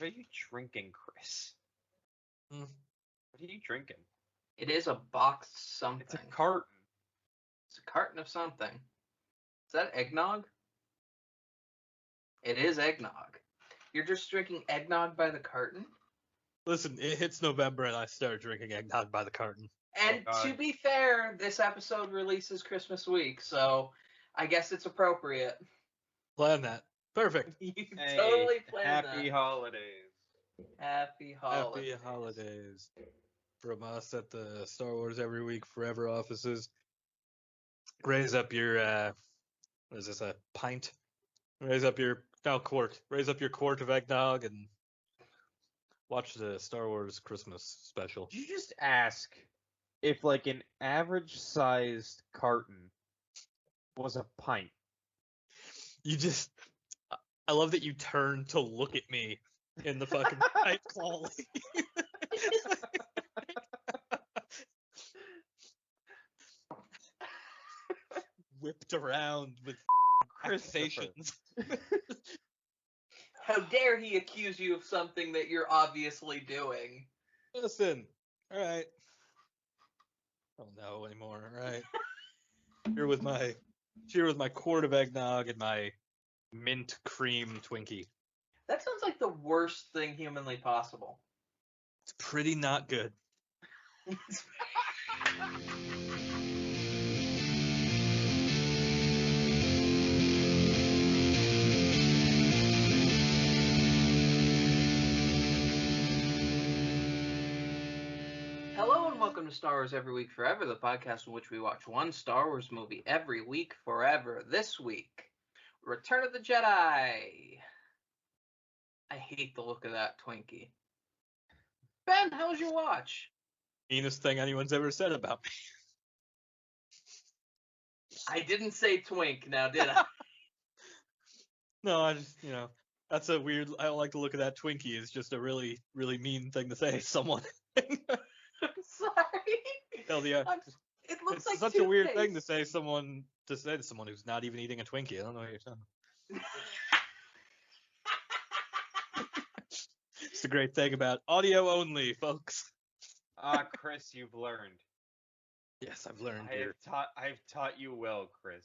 What are you drinking, Chris? Hmm. What are you drinking? It is a boxed something. It's a carton. It's a carton of something. Is that eggnog? It is eggnog. You're just drinking eggnog by the carton? Listen, it hits November and I start drinking eggnog by the carton. And to be fair, this episode releases Christmas week, so I guess it's appropriate. Plan that. Perfect. You totally planned Happy that. holidays. Happy holidays. Happy holidays. From us at the Star Wars Every Week Forever offices. Raise up your, what is this, a pint? Quart. Raise up your quart of eggnog and watch the Star Wars Christmas special. Did you just ask if, like, an average-sized carton was a pint? I love that you turned to look at me in the fucking pint quality. Whipped around with accusations. How dare he accuse you of something that you're obviously doing? Listen, all right. I don't know anymore. All right. Here with my quart of eggnog and my mint cream Twinkie. That sounds like the worst thing humanly possible. It's pretty not good. Hello and welcome to Star Wars Every Week Forever, the podcast in which we watch one Star Wars movie every week forever. This week, Return of the Jedi. I hate the look of that Twinkie. Ben, how was your watch? Meanest thing anyone's ever said about me. I didn't say twink now, did I? No, I just, that's a weird, I don't like the look of that Twinkie. It's just a really, really mean thing to say to someone. Sorry. Hell yeah. It looks It's like such toothpaste. a weird thing to say to someone who's not even eating a Twinkie. I don't know what you're saying. It's the great thing about audio only, folks. Chris, you've learned. Yes, I've learned I've taught you well, Chris.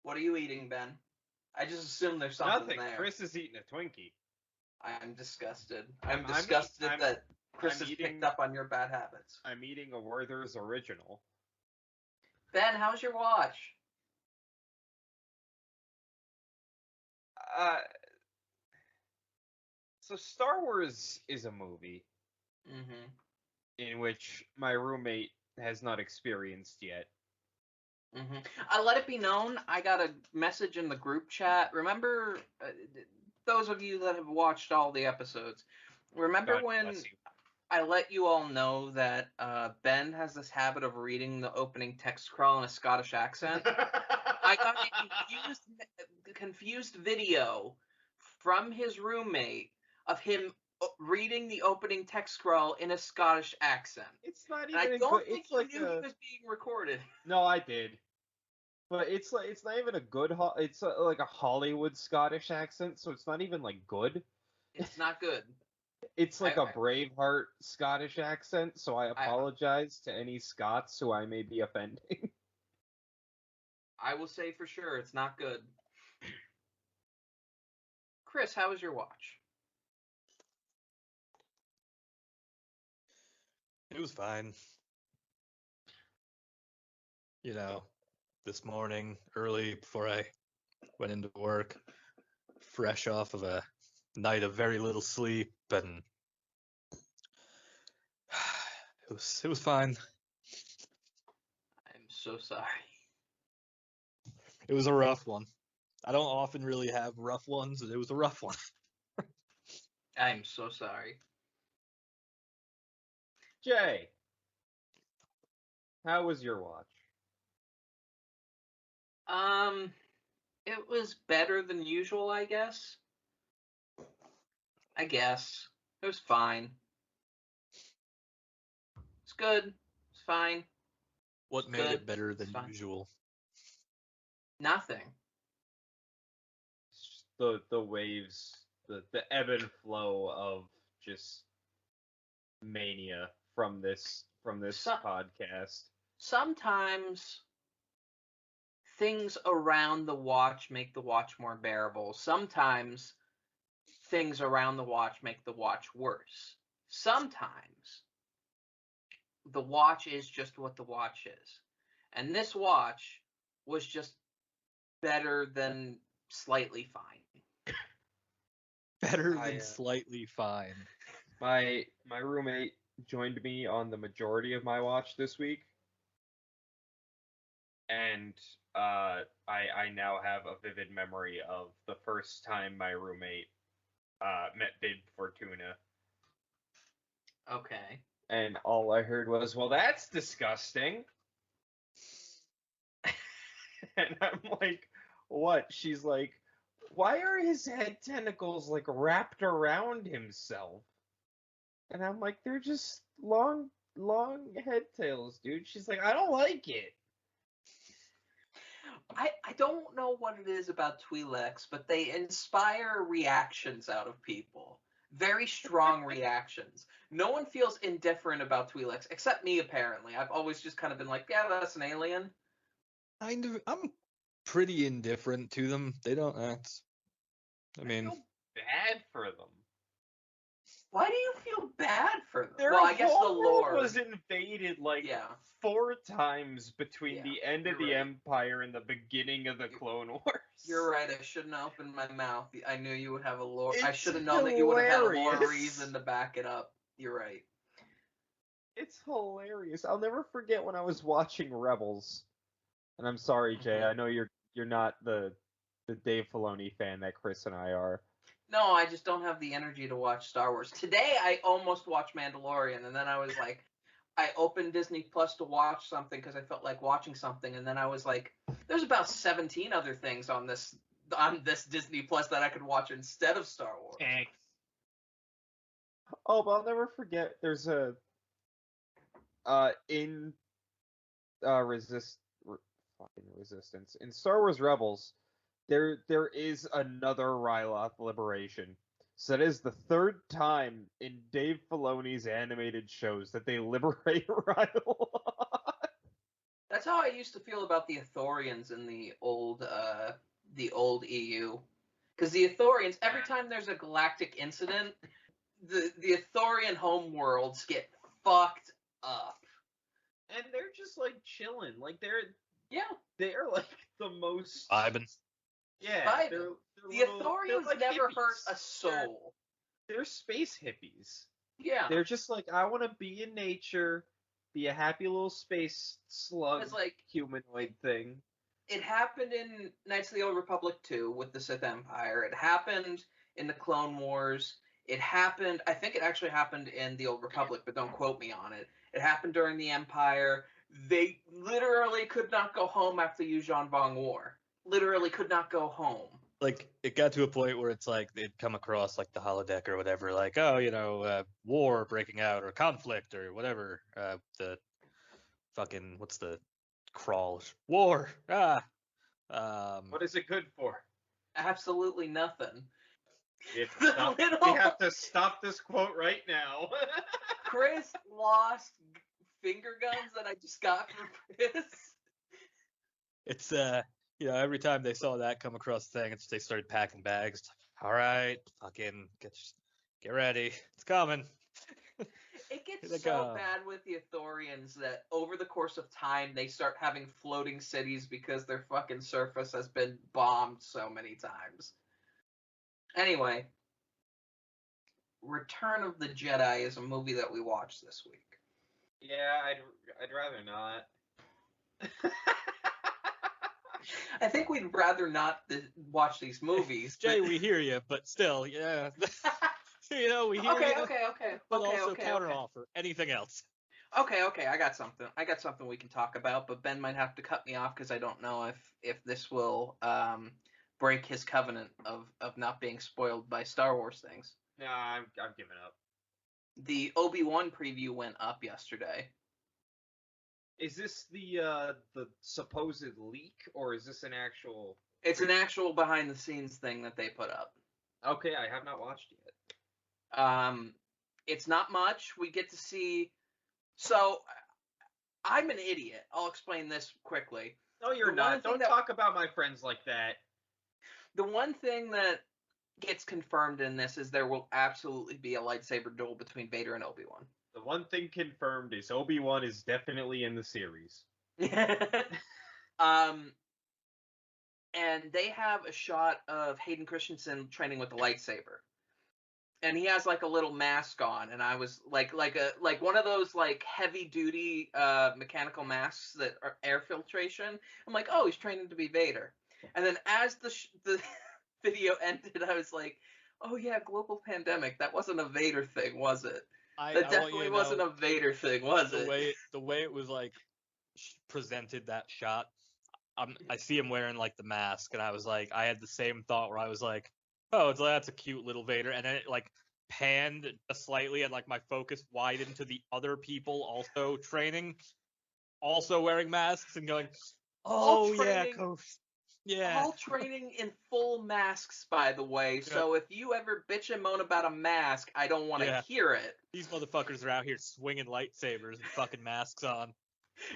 What are you eating, Ben? I just assume there's something Nothing. there. Chris is eating a Twinkie. I'm disgusted. I'm disgusted that Chris has picked up on your bad habits. I'm eating a Werther's original. Ben, how's your watch? So Star Wars is a movie in which my roommate has not experienced yet. I let it be known, I got a message in the group chat. Remember, those of you that have watched all the episodes, remember God when bless you. I let you all know that Ben has this habit of reading the opening text scroll in a Scottish accent? I got a confused video from his roommate of him reading the opening text scroll in a Scottish accent. It's not And I even. don't think It's he like knew he was being recorded. No, I did. But it's not even a good. It's like a Hollywood Scottish accent, so it's not even like good. It's not good. It's like a Braveheart Scottish accent, so I apologize to any Scots who I may be offending. I will say for sure it's not good. Chris, how was your watch? It was fine. This morning, early before I went into work, fresh off of a night of very little sleep, and it was fine. I'm so sorry. It was a rough one. I don't often really have rough ones, and it was a rough one. I'm so sorry. Jay, how was your watch? It was better than usual, I guess. It was fine. It's good. It's fine. What made it better than usual? Nothing. It's just the waves the ebb and flow of just mania from this podcast. Sometimes things around the watch make the watch more bearable. Sometimes things around the watch make the watch worse. Sometimes the watch is just what the watch is. And this watch was just better than slightly fine. Better than slightly fine. My roommate joined me on the majority of my watch this week. And I now have a vivid memory of the first time my roommate met Bib Fortuna. Okay. And all I heard was, "Well, that's disgusting." And I'm like, "What?" She's like, "Why are his head tentacles like wrapped around himself?" And I'm like, "They're just long head tails, dude." She's like, "I don't like it." I don't know what it is about Twi'leks, but they inspire reactions out of people. Very strong reactions. No one feels indifferent about Twi'leks, except me, apparently. I've always just kind of been like, yeah, that's an alien. I'm pretty indifferent to them. They don't act. I mean, feel bad for them. Why do you feel bad for them? Their well, I guess the whole world lore was invaded like 4 times between the end of the Empire and the beginning of the Clone Wars. You're right. I shouldn't have opened my mouth. I knew you would have a lore. I It's should have known that you would have had a lore hilarious. reason to back it up. You're right. It's hilarious. I'll never forget when I was watching Rebels. And I'm sorry, Jay. I know you're not the Dave Filoni fan that Chris and I are. No, I just don't have the energy to watch Star Wars. Today, I almost watched Mandalorian, and then I was like, I opened Disney Plus to watch something because I felt like watching something, and then I was like, there's about 17 other things on this Disney Plus that I could watch instead of Star Wars. Thanks. Oh, but I'll never forget. There's a Resistance in Star Wars Rebels. There is another Ryloth liberation. So that is the third time in Dave Filoni's animated shows that they liberate Ryloth. That's how I used to feel about the Ithorians in the old EU. Because the Ithorians, every time there's a galactic incident, the Ithorian homeworlds get fucked up. And they're just like chilling. Like they're like the most vibing. Yeah, the Ithorians like never hippies. hurt a soul. They're space hippies. Yeah. They're just like, I want to be in nature, be a happy little space slug humanoid thing. It happened in Knights of the Old Republic 2 with the Sith Empire. It happened in the Clone Wars. It happened, I think it actually happened in the Old Republic, but don't quote me on it. It happened during the Empire. They literally could not go home after the Yuuzhan Vong War. Literally could not go home. Like, it got to a point where it's like they'd come across like the holodeck or whatever, like, oh, war breaking out or conflict or whatever. The fucking, what's the crawl? War. What is it good for? Absolutely nothing. We have to stop this quote right now. Chris lost finger guns that I just got from Chris. It's every time they saw that come across the thing, they started packing bags. It's like, all right, fucking get ready, it's coming. It gets so bad with the Ithorians that over the course of time they start having floating cities because their fucking surface has been bombed so many times. Anyway, Return of the Jedi is a movie that we watched this week. Yeah, I'd rather not. I think we'd rather not watch these movies. Jay, we hear you, but still, yeah. We hear you. Okay. But also counteroffer. Anything else? Okay. I got something we can talk about, but Ben might have to cut me off because I don't know if this will break his covenant of not being spoiled by Star Wars things. Nah, I'm giving up. The Obi-Wan preview went up yesterday. Is this the supposed leak, or is this an actual? It's an actual behind the scenes thing that they put up. Okay, I have not watched yet. It's not much. We get to see. So I'm an idiot. I'll explain this quickly. No, you're The one not. thing Don't that- talk about my friends like that. The one thing that gets confirmed in this is there will absolutely be a lightsaber duel between Vader and Obi-Wan. The one thing confirmed is Obi-Wan is definitely in the series. And they have a shot of Hayden Christensen training with the lightsaber. And he has like a little mask on, and I was like one of those like heavy duty mechanical masks that are air filtration. I'm like, oh, he's training to be Vader. And then as the video ended, I was like, oh yeah, global pandemic. That wasn't a Vader thing, was it? That definitely wasn't a Vader thing, was it? The way it was like presented, that shot, I see him wearing like the mask, and I was like, I had the same thought where I was like, oh, that's a cute little Vader, and then it like panned just slightly, and like my focus widened to the other people also training, also wearing masks, and going, oh yeah, Coach. Yeah. All training in full masks, by the way. Yeah. So if you ever bitch and moan about a mask, I don't want to hear it. These motherfuckers are out here swinging lightsabers with fucking masks on.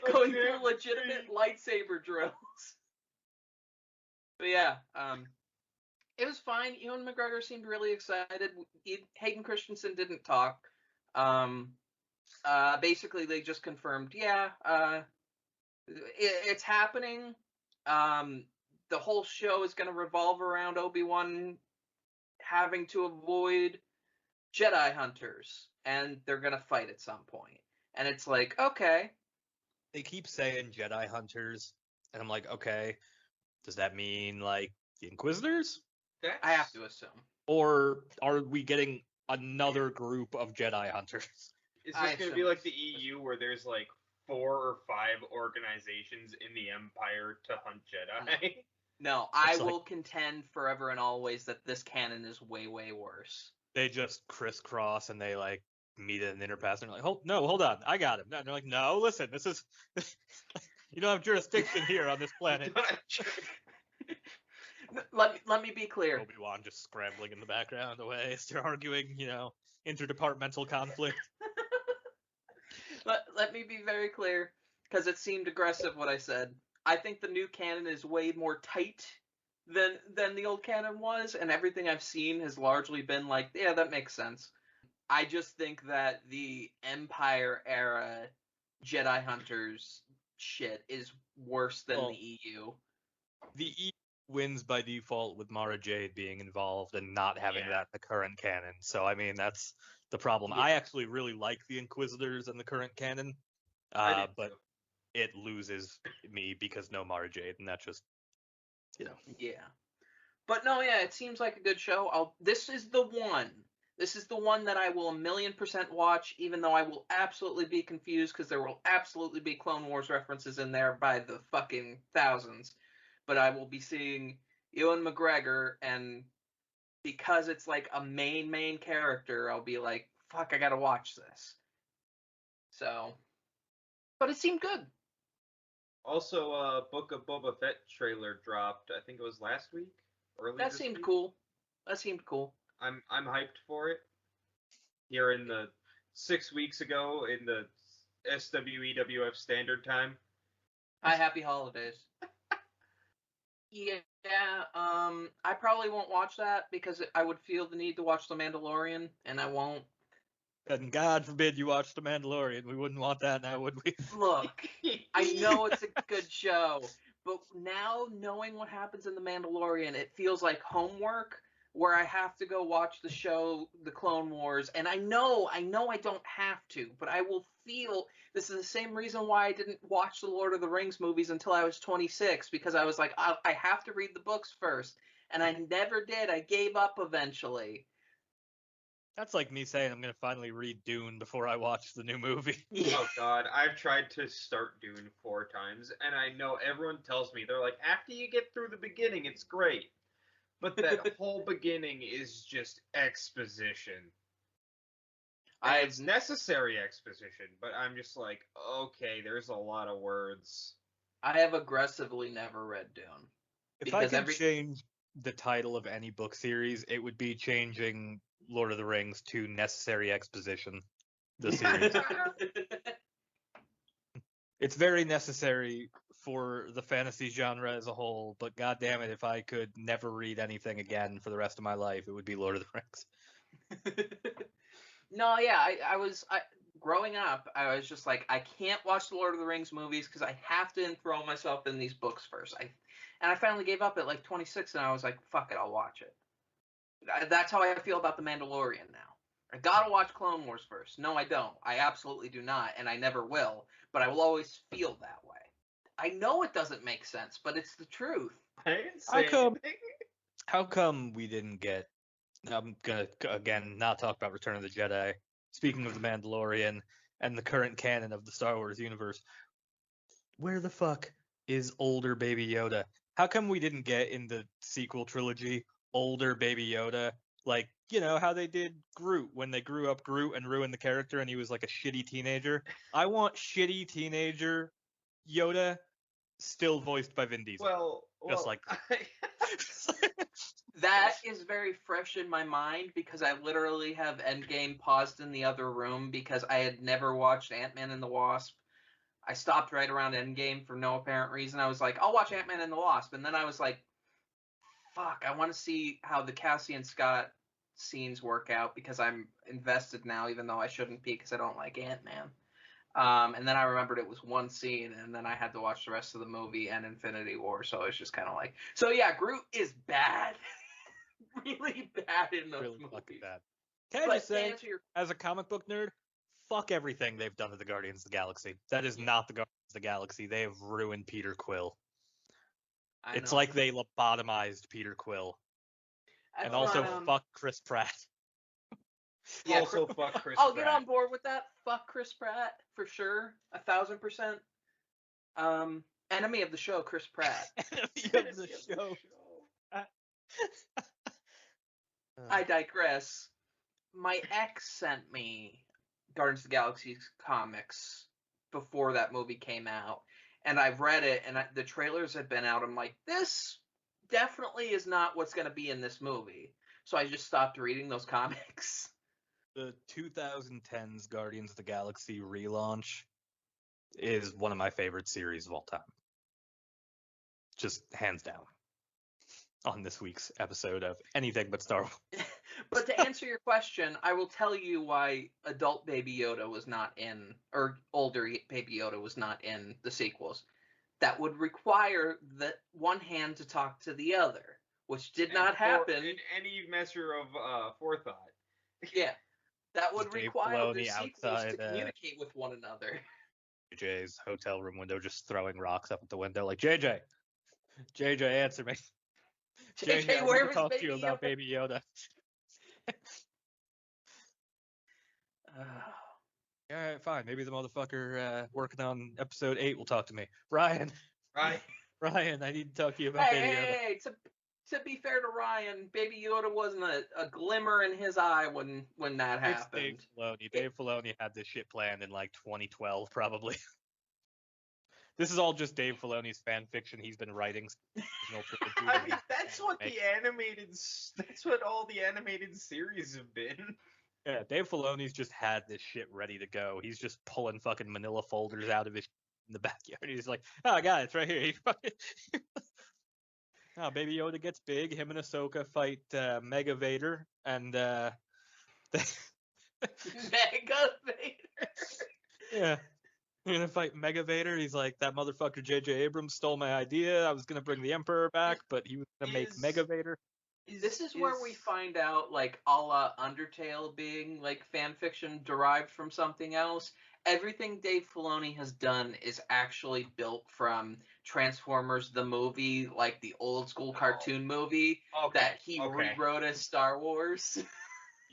Going through legitimate lightsaber drills. But yeah, it was fine. Ewan McGregor seemed really excited. Hayden Christensen didn't talk. Basically, they just confirmed, it's happening. The whole show is going to revolve around Obi-Wan having to avoid Jedi hunters, and they're going to fight at some point. And it's like, okay. They keep saying Jedi hunters, and I'm like, okay, does that mean like the Inquisitors? I have to assume. Or are we getting another group of Jedi hunters? Is this going to be like the EU, where there's like 4 or 5 organizations in the Empire to hunt Jedi? No, I will contend forever and always that this canon is way, way worse. They just crisscross and they like meet at an interpass and they're like, hold on, I got him. And they're like, no, listen, this is you don't have jurisdiction here on this planet. Let me be clear. Obi-Wan just scrambling in the background away as they're arguing, interdepartmental conflict. Let me be very clear, because it seemed aggressive what I said. I think the new canon is way more tight than the old canon was, and everything I've seen has largely been like, yeah, that makes sense. I just think that the Empire era Jedi Hunters shit is worse than the EU. The EU wins by default with Mara Jade being involved and not having that in the current canon. So, I mean, that's the problem. Yeah. I actually really like the Inquisitors in the current canon, but it loses me because no Mara Jade, and that just, Yeah. But no, it seems like a good show. This is the one that I will 1,000,000% watch, even though I will absolutely be confused because there will absolutely be Clone Wars references in there by the fucking thousands. But I will be seeing Ewan McGregor, and because it's like a main character, I'll be like, fuck, I gotta watch this. So, but it seemed good. Also, Book of Boba Fett trailer dropped. I think it was last week. That seemed cool. That seemed cool. I'm hyped for it. Here in the 6 weeks ago in the SWEWF Standard Time. Hi, happy holidays. I probably won't watch that because I would feel the need to watch The Mandalorian, and I won't. And God forbid you watch The Mandalorian. We wouldn't want that now, would we? Look, I know it's a good show, but now knowing what happens in The Mandalorian, it feels like homework where I have to go watch the show, The Clone Wars, and I know I don't have to, but I will feel this is the same reason why I didn't watch the Lord of the Rings movies until I was 26, because I was like, I have to read the books first, and I never did. I gave up eventually. That's like me saying I'm going to finally read Dune before I watch the new movie. Oh, God. I've tried to start Dune 4 times, and I know everyone tells me, they're like, after you get through the beginning, it's great. But that whole beginning is just exposition. It's necessary exposition, but I'm just like, okay, there's a lot of words. I have aggressively never read Dune. If I could change the title of any book series, it would be changing Lord of the Rings to Necessary Exposition, the series. It's very necessary for the fantasy genre as a whole, but goddamn it, if I could never read anything again for the rest of my life, it would be Lord of the Rings. No, yeah, growing up, I was just like, I can't watch the Lord of the Rings movies because I have to enthrall myself in these books first. And I finally gave up at like 26, and I was like, fuck it, I'll watch it. That's how I feel about The Mandalorian now. I gotta watch Clone Wars first. No, I don't. I absolutely do not, and I never will. But I will always feel that way. I know it doesn't make sense, but it's the truth. I didn't say anything. How come we didn't get... I'm gonna, again, not talk about Return of the Jedi. Speaking of The Mandalorian and the current canon of the Star Wars universe, where the fuck is older Baby Yoda? How come we didn't get in the sequel trilogy older Baby Yoda? Like, you know, how they did Groot when they grew up Groot and ruined the character and he was like a shitty teenager. I want shitty teenager Yoda still voiced by Vin Diesel. Well, Just like that is very fresh in my mind because I literally have Endgame paused in the other room because I had never watched Ant-Man and the Wasp. I stopped right around Endgame for no apparent reason. I was like, I'll watch Ant-Man and the Wasp. And then I was like, fuck, I want to see how the Cassian Scott scenes work out because I'm invested now, even though I shouldn't be because I don't like Ant-Man. And then I remembered it was one scene, and then I had to watch the rest of the movie and Infinity War, so it's just kind of like... So yeah, Groot is bad. Really bad in those really movies. fucking bad. Can I just say, as a comic book nerd, fuck everything they've done to the Guardians of the Galaxy. That is not the Guardians of the Galaxy. They have ruined Peter Quill. It's like they lobotomized Peter Quill. And also fuck Chris Pratt. Yeah, also fuck Chris Pratt. I'll get on board with that. Fuck Chris Pratt, for sure. 1,000%. Enemy of the show, Chris Pratt. Enemy of the show. I digress. My ex sent me Guardians of the Galaxy comics before that movie came out. And I've read it, and the trailers had been out. I'm like, this definitely is not what's going to be in this movie. So I just stopped reading those comics. The 2010's Guardians of the Galaxy relaunch is one of my favorite series of all time. Just hands down. On this week's episode of Anything But Star Wars. But to answer your question, I will tell you why adult Baby Yoda was not in, or older Baby Yoda was not in the sequels. That would require the one hand to talk to the other, which did not happen. In any measure of forethought. Yeah. That would require the sequels outside, to communicate with one another. JJ's hotel room window, just throwing rocks up at the window, like, JJ, answer me. JJ, where was talk Baby to you about Yoda? Baby Yoda. All right, fine. Maybe the motherfucker working on episode 8 will talk to me. Ryan, I need to talk to you about Baby Yoda. Hey, to be fair to Ryan, Baby Yoda wasn't a glimmer in his eye when that happened. Dave Filoni had this shit planned in like 2012, probably. This is all just Dave Filoni's fan fiction he's been writing. I mean, that's what all the animated series have been. Yeah, Dave Filoni's just had this shit ready to go. He's just pulling fucking manila folders out of his in the backyard. He's like, oh, I got it. It's right here. Oh, Baby Yoda gets big. Him and Ahsoka fight Mega Vader, and Mega Vader. Yeah. We're gonna fight Mega Vader. He's like, that motherfucker J.J. Abrams stole my idea. I was gonna bring the Emperor back, but he was gonna make Mega Vader. This is where we find out, like, a la Undertale being, like, fan fiction derived from something else. Everything Dave Filoni has done is actually built from Transformers the movie, like the old school cartoon movie that he rewrote as Star Wars.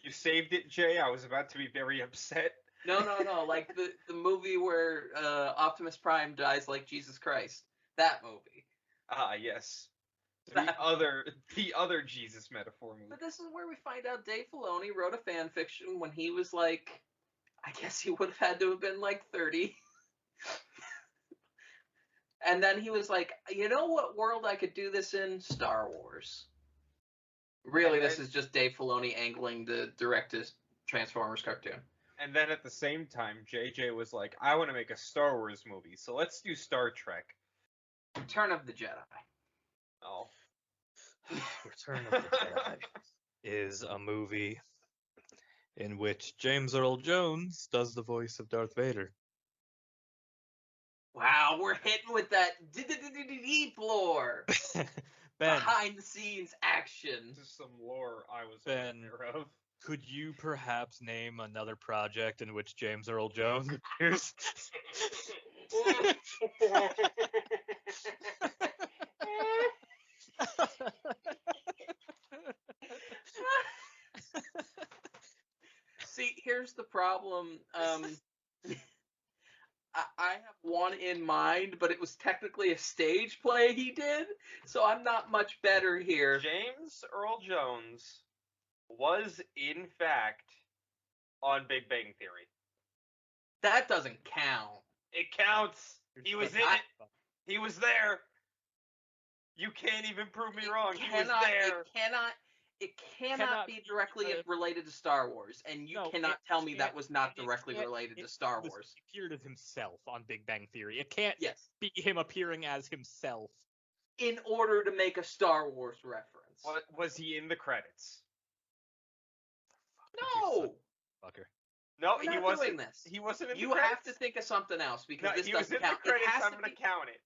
You saved it, Jay. I was about to be very upset. No. Like the movie where Optimus Prime dies like Jesus Christ. That movie. Ah, yes. The other Jesus metaphor movie. But this is where we find out Dave Filoni wrote a fan fiction when he was like, I guess he would have had to have been like 30. And then he was like, you know what world I could do this in? Star Wars. Really, this is just Dave Filoni angling to direct his Transformers cartoon. And then at the same time, JJ was like, I want to make a Star Wars movie, so let's do Star Trek. Return of the Jedi. Oh. Return of the Jedi is a movie in which James Earl Jones does the voice of Darth Vader. Wow, we're hitting with that deep lore. Ben, Behind the scenes action. This is some lore I was Ben. unaware of. Could you perhaps name another project in which James Earl Jones appears? See, here's the problem. I have one in mind, but it was technically a stage play he did, so I'm not much better here. James Earl Jones was, in fact, on Big Bang Theory. That doesn't count. It counts. He was in it. He was there. You can't even prove me wrong. He was there. It cannot be directly related to Star Wars, and you No, cannot tell me that was not directly can't- related to Star He Wars. appeared as himself on Big Bang Theory. It can't Yes. be him appearing as himself. In order to make a Star Wars reference. What was he in the credits? No! Fucker. No, We're he not wasn't. doing this. He wasn't in You the credits. have to think of something else because No, this he was doesn't in count. the credits. I'm going to count it.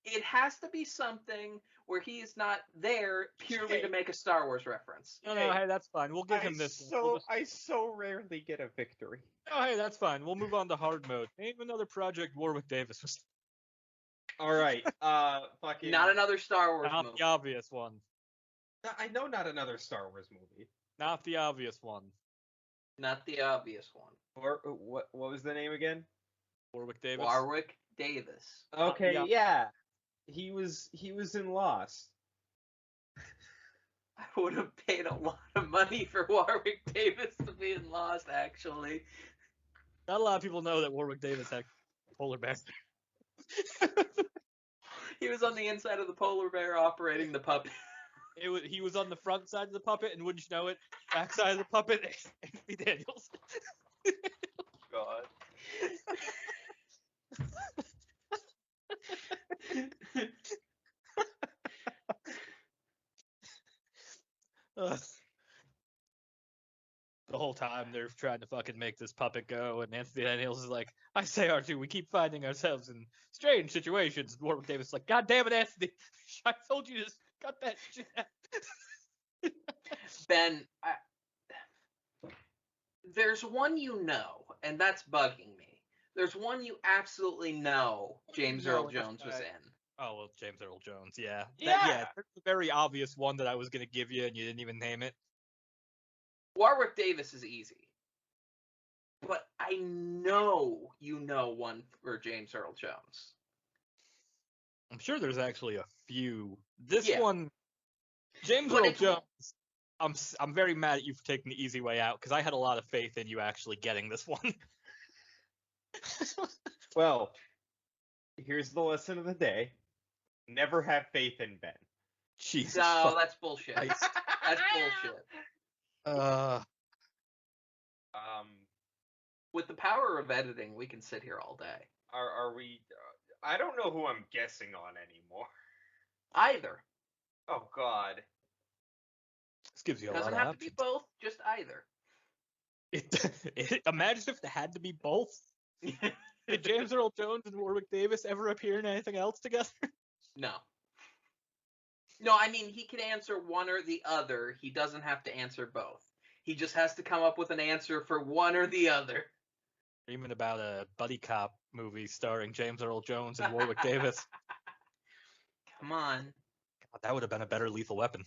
It has to be something where he is not there purely to make a Star Wars reference. No, hey, that's fine. We'll give him this one. I so rarely get a victory. Oh, hey, that's fine. We'll move on to hard mode. Name another project Warwick Davis was. All right. Fucking. Not another Star Wars Not movie. the obvious one. I know not another Star Wars movie. Not the obvious one. Not the obvious one. Or what was the name again? Warwick Davis. Warwick Davis. Okay, yeah. yeah. He was in Lost. I would have paid a lot of money for Warwick Davis to be in Lost, actually. Not a lot of people know that Warwick Davis had polar bear. He was on the inside of the polar bear operating the puppet. He was on the front side of the puppet, and wouldn't you know it, back side of the puppet, Anthony Daniels. God. The whole time they're trying to fucking make this puppet go, and Anthony Daniels is like, I say, R2, we keep finding ourselves in strange situations. And Warwick Davis is like, God damn it, Anthony. I told you to cut that shit out. Ben, there's one you know, and that's bugging me. There's one you absolutely know James Earl Jones was in. Oh, well, James Earl Jones, yeah. Yeah. There's a very obvious one that I was going to give you, and you didn't even name it. Warwick Davis is easy. But I know you know one for James Earl Jones. I'm sure there's actually a few. This Yeah. one, James But Earl it's- Jones, I'm very mad at you for taking the easy way out, because I had a lot of faith in you actually getting this one. Well, here's the lesson of the day. Never have faith in Ben. Jesus. No, that's bullshit. Christ. That's bullshit. With the power of editing, we can sit here all day. Are we? I don't know who I'm guessing on anymore. Either. Oh God. This gives you a Doesn't lot have of to be options. both, just either. Imagine if it had to be both. Did James Earl Jones and Warwick Davis ever appear in anything else together? No. No, I mean, he can answer one or the other. He doesn't have to answer both. He just has to come up with an answer for one or the other. Dreaming about a buddy cop movie starring James Earl Jones and Warwick Davis. Come on. God, that would have been a better Lethal Weapon.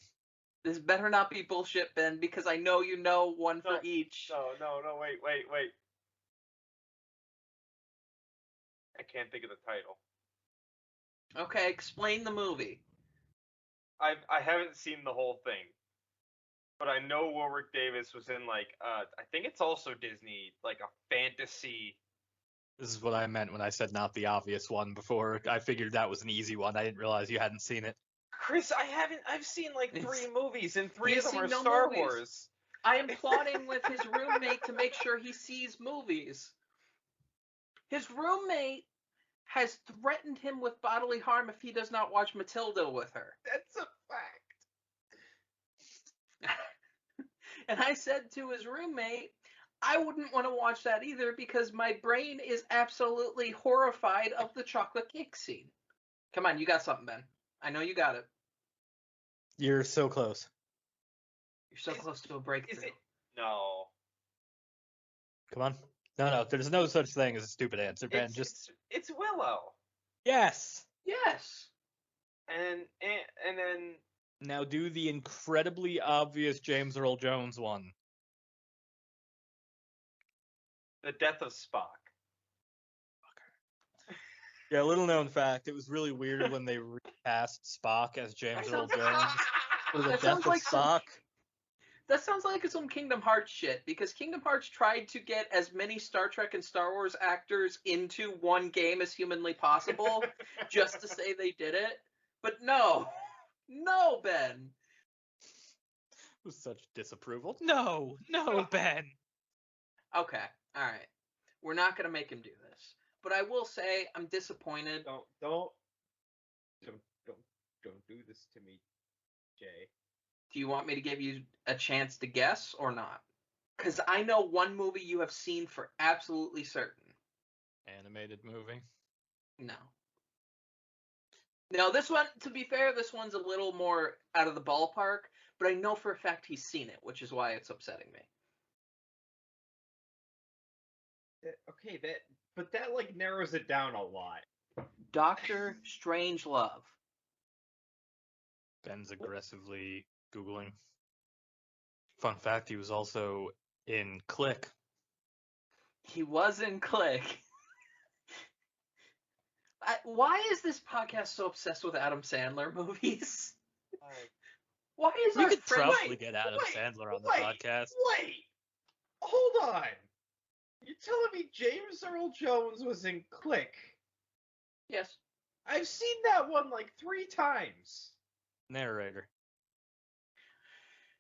This better not be bullshit, Ben, because I know you know one for each. No, wait. I can't think of the title. Okay, explain the movie. I haven't seen the whole thing, but I know Warwick Davis was in like I think it's also Disney, like a fantasy. This is what I meant when I said not the obvious one before. I figured that was an easy one. I didn't realize you hadn't seen it. Chris, I've seen like 3 movies, and 3 He's of them are seen no Star movies. Wars. I am plotting with his roommate to make sure he sees movies. His roommate has threatened him with bodily harm if he does not watch Matilda with her. That's a fact. And I said to his roommate, I wouldn't want to watch that either because my brain is absolutely horrified of the chocolate cake scene. Come on, you got something, Ben. I know you got it. You're so close. You're so close to a breakthrough. No. Come on. No. There's no such thing as a stupid answer, Ben. It's Willow. Yes. Yes. And then Now do the incredibly obvious James Earl Jones one. the death of Spock. Yeah, little known fact, it was really weird when they recast Spock as James Earl Jones for the That death sounds of like Spock. That sounds like some Kingdom Hearts shit, because Kingdom Hearts tried to get as many Star Trek and Star Wars actors into one game as humanly possible, just to say they did it. But no, Ben. It was such disapproval. No, Ben. Okay, all right. We're not gonna make him do this, but I will say I'm disappointed. Don't do this to me, Jay. Do you want me to give you a chance to guess or not? Because I know one movie you have seen for absolutely certain. Animated movie. No. Now, this one, to be fair, this one's a little more out of the ballpark, but I know for a fact he's seen it, which is why it's upsetting me. Okay, that like narrows it down a lot. Doctor Strangelove. Ben's aggressively Googling. Fun fact, he was also in Click. He was in Click. Why is this podcast so obsessed with Adam Sandler movies? Why is We our could friend... probably get Adam Sandler on the podcast. Wait, hold on. You're telling me James Earl Jones was in Click? Yes. I've seen that one like 3 times. Narrator.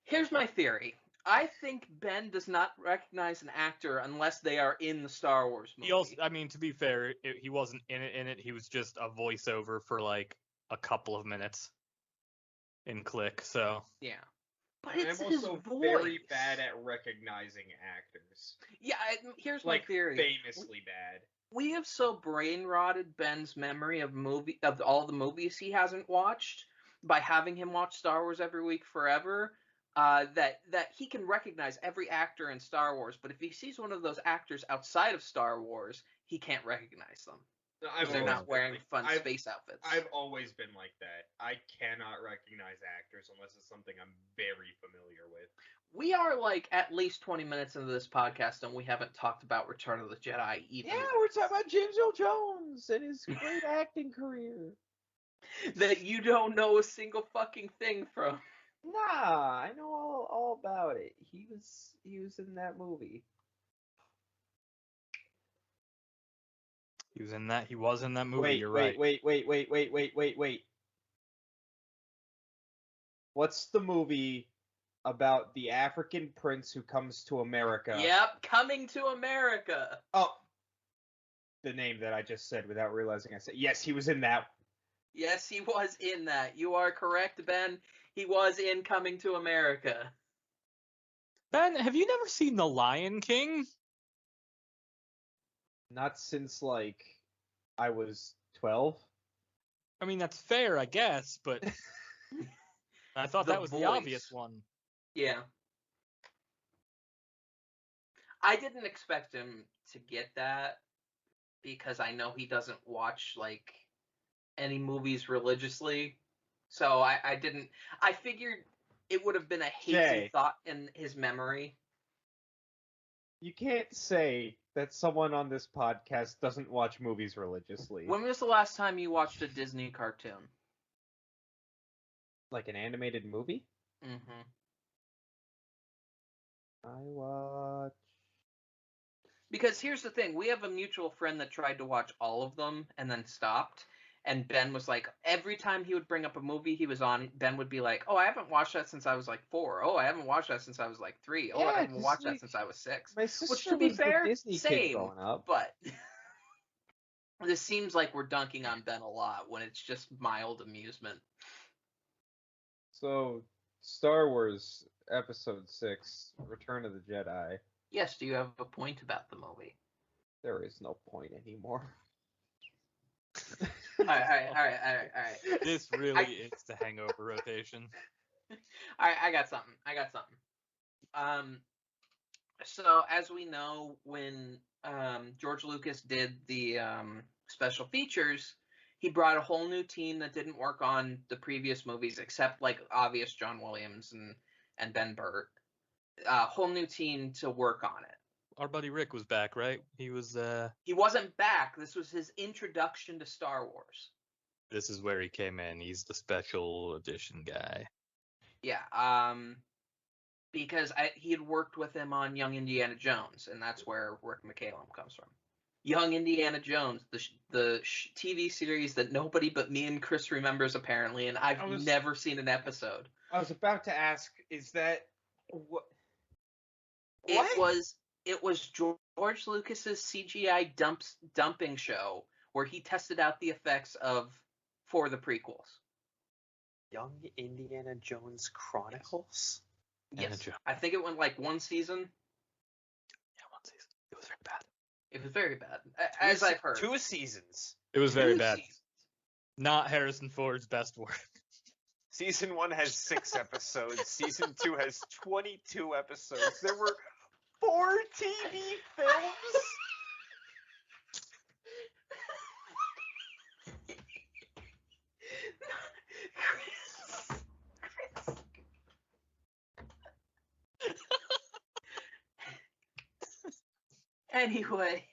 Here's my theory. I think Ben does not recognize an actor unless they are in the Star Wars movie. He also, I mean, to be fair, he wasn't in it. He was just a voiceover for like a couple of minutes in Click. So yeah, but it's I'm his also voice. very bad at recognizing actors. Yeah, here's like my theory. Famously bad. We have so brain rotted Ben's memory of all the movies he hasn't watched by having him watch Star Wars every week forever. That he can recognize every actor in Star Wars, but if he sees one of those actors outside of Star Wars, he can't recognize them. They're not wearing fun space outfits. I've always been like that. I cannot recognize actors unless it's something I'm very familiar with. We are like at least 20 minutes into this podcast, and we haven't talked about Return of the Jedi even. Yeah, we're talking about James Earl Jones and his great acting career. That you don't know a single fucking thing from. Nah, I know all about it. He was in that movie. he was in that movie. You're right. Wait. What's the movie about the African prince who comes to America? Yep, Coming to America. Oh, the name that I just said without realizing I said. Yes, he was in that. Yes, he was in that. You are correct, Ben. He was in Coming to America. Ben, have you never seen The Lion King? Not since like I was 12. I mean, that's fair, I guess, but I thought The that was the voice. obvious one. Yeah. I didn't expect him to get that because I know he doesn't watch like any movies religiously. So I didn't. I figured it would have been a hazy Jay. thought in his memory. You can't say that someone on this podcast doesn't watch movies religiously. When was the last time you watched a Disney cartoon? Like an animated movie? Mm-hmm. I watch. Because here's the thing, we have a mutual friend that tried to watch all of them and then stopped. And Ben was like, every time he would bring up a movie he was on, Ben would be like, oh, I haven't watched that since I was like 4. Oh, I haven't watched that since I was like 3. Oh, I Yeah, haven't 'cause, watched that like, since I was 6. My Which, sister to be was the fair, Disney kid same, growing up. but this seems like we're dunking on Ben a lot when it's just mild amusement. So, Star Wars Episode 6, Return of the Jedi. Yes, do you have a point about the movie? There is no point anymore. All right. This really is the hangover rotation. All right, I got something. So as we know, when George Lucas did the special features, he brought a whole new team that didn't work on the previous movies, except like obvious John Williams and Ben Burt. Whole new team to work on it. Our buddy Rick was back, right? He wasn't back. This was his introduction to Star Wars. This is where he came in. He's the special edition guy. Yeah, because he had worked with him on Young Indiana Jones, and that's where Rick McCallum comes from. Young Indiana Jones, the TV series that nobody but me and Chris remembers apparently, and I've never seen an episode. I was about to ask, is that what? It was George Lucas's CGI dumping show where he tested out the effects for the prequels. Young Indiana Jones Chronicles? Yes. I think it went like one season. Yeah, one season. It was very bad. It was very bad, as I've heard. 2 seasons. It was very bad. Not Harrison Ford's best work. Season 1 has 6 episodes. Season 2 has 22 episodes. There were 4 TV films. Anyway,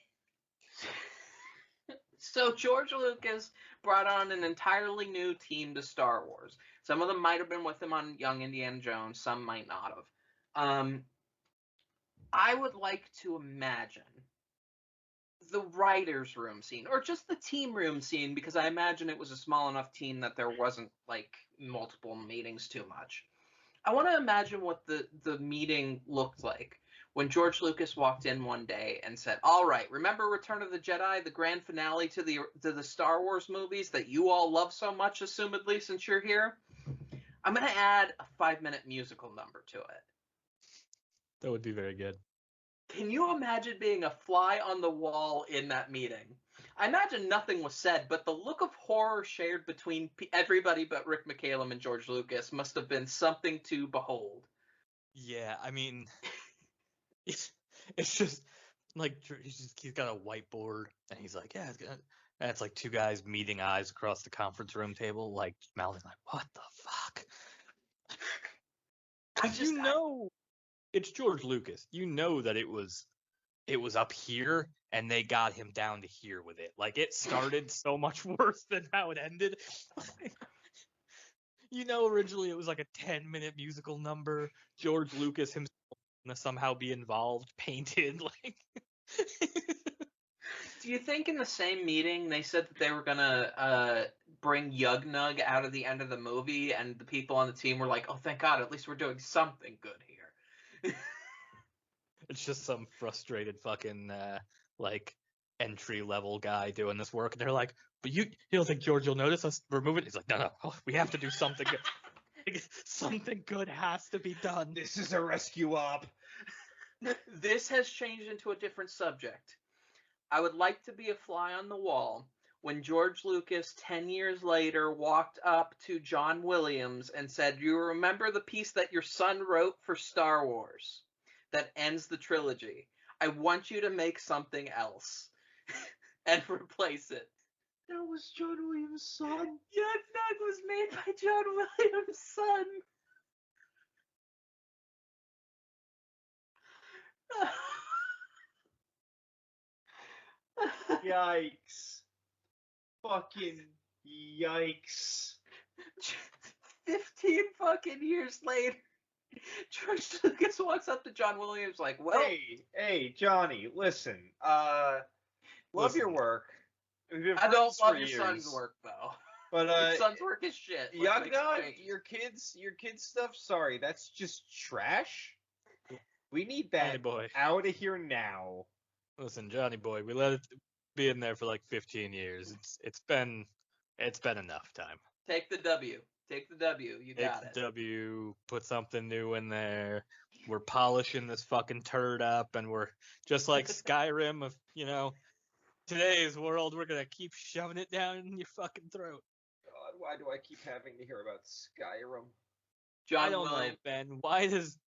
so George Lucas brought on an entirely new team to Star Wars. Some of them might have been with him on Young Indiana Jones, some might not have. I would like to imagine the writer's room scene, or just the team room scene, because I imagine it was a small enough team that there wasn't, like, multiple meetings too much. I want to imagine what the meeting looked like when George Lucas walked in one day and said, all right, remember Return of the Jedi, the grand finale to the Star Wars movies that you all love so much, assumedly, since you're here? I'm going to add a 5-minute musical number to it. That would be very good. Can you imagine being a fly on the wall in that meeting? I imagine nothing was said, but the look of horror shared between everybody but Rick McCallum and George Lucas must have been something to behold. Yeah, I mean, it's just like he's got a whiteboard and he's like, yeah, and it's like 2 guys meeting eyes across the conference room table, like mouthing like, what the fuck? It's George Lucas. You know that it was up here and they got him down to here with it. Like, it started so much worse than how it ended. You know, originally it was like a 10-minute musical number. George Lucas himself gonna somehow be involved, painted like. Do you think in the same meeting they said that they were gonna bring Yug Nug out of the end of the movie, and the people on the team were like, "Oh, thank God! At least we're doing something good here." It's just some frustrated fucking like entry-level guy doing this work, and they're like, "But you don't think George will notice us removing it?" He's like, "No, we have to do something good. Something good has to be done. This is a rescue op." This has changed into a different subject. I would like to be a fly on the wall when George Lucas 10 years later walked up to John Williams and said, "You remember the piece that your son wrote for Star Wars that ends the trilogy? I want you to make something else and replace it." That was John Williams' son. Yug Nug was made by John Williams' son. Yikes. Fucking yikes. 15 fucking years later, George Lucas walks up to John Williams like, well... Hey, Johnny, listen. Love your work. We've been I don't friends love for your years. son's work though. But Your son's work is shit. Let's Young make Gun, some changes. your kids stuff. Sorry, that's just trash. We need Johnny that boy. out of here now. Listen, Johnny boy, we let it be in there for like 15 years. It's been enough time. Take the W. Take the W. You Take got the it. W, put something new in there. We're polishing this fucking turd up, and we're just like Skyrim of, today's world, we're gonna keep shoving it down in your fucking throat. God, why do I keep having to hear about Skyrim? John I don't know, Williams. Ben. Why does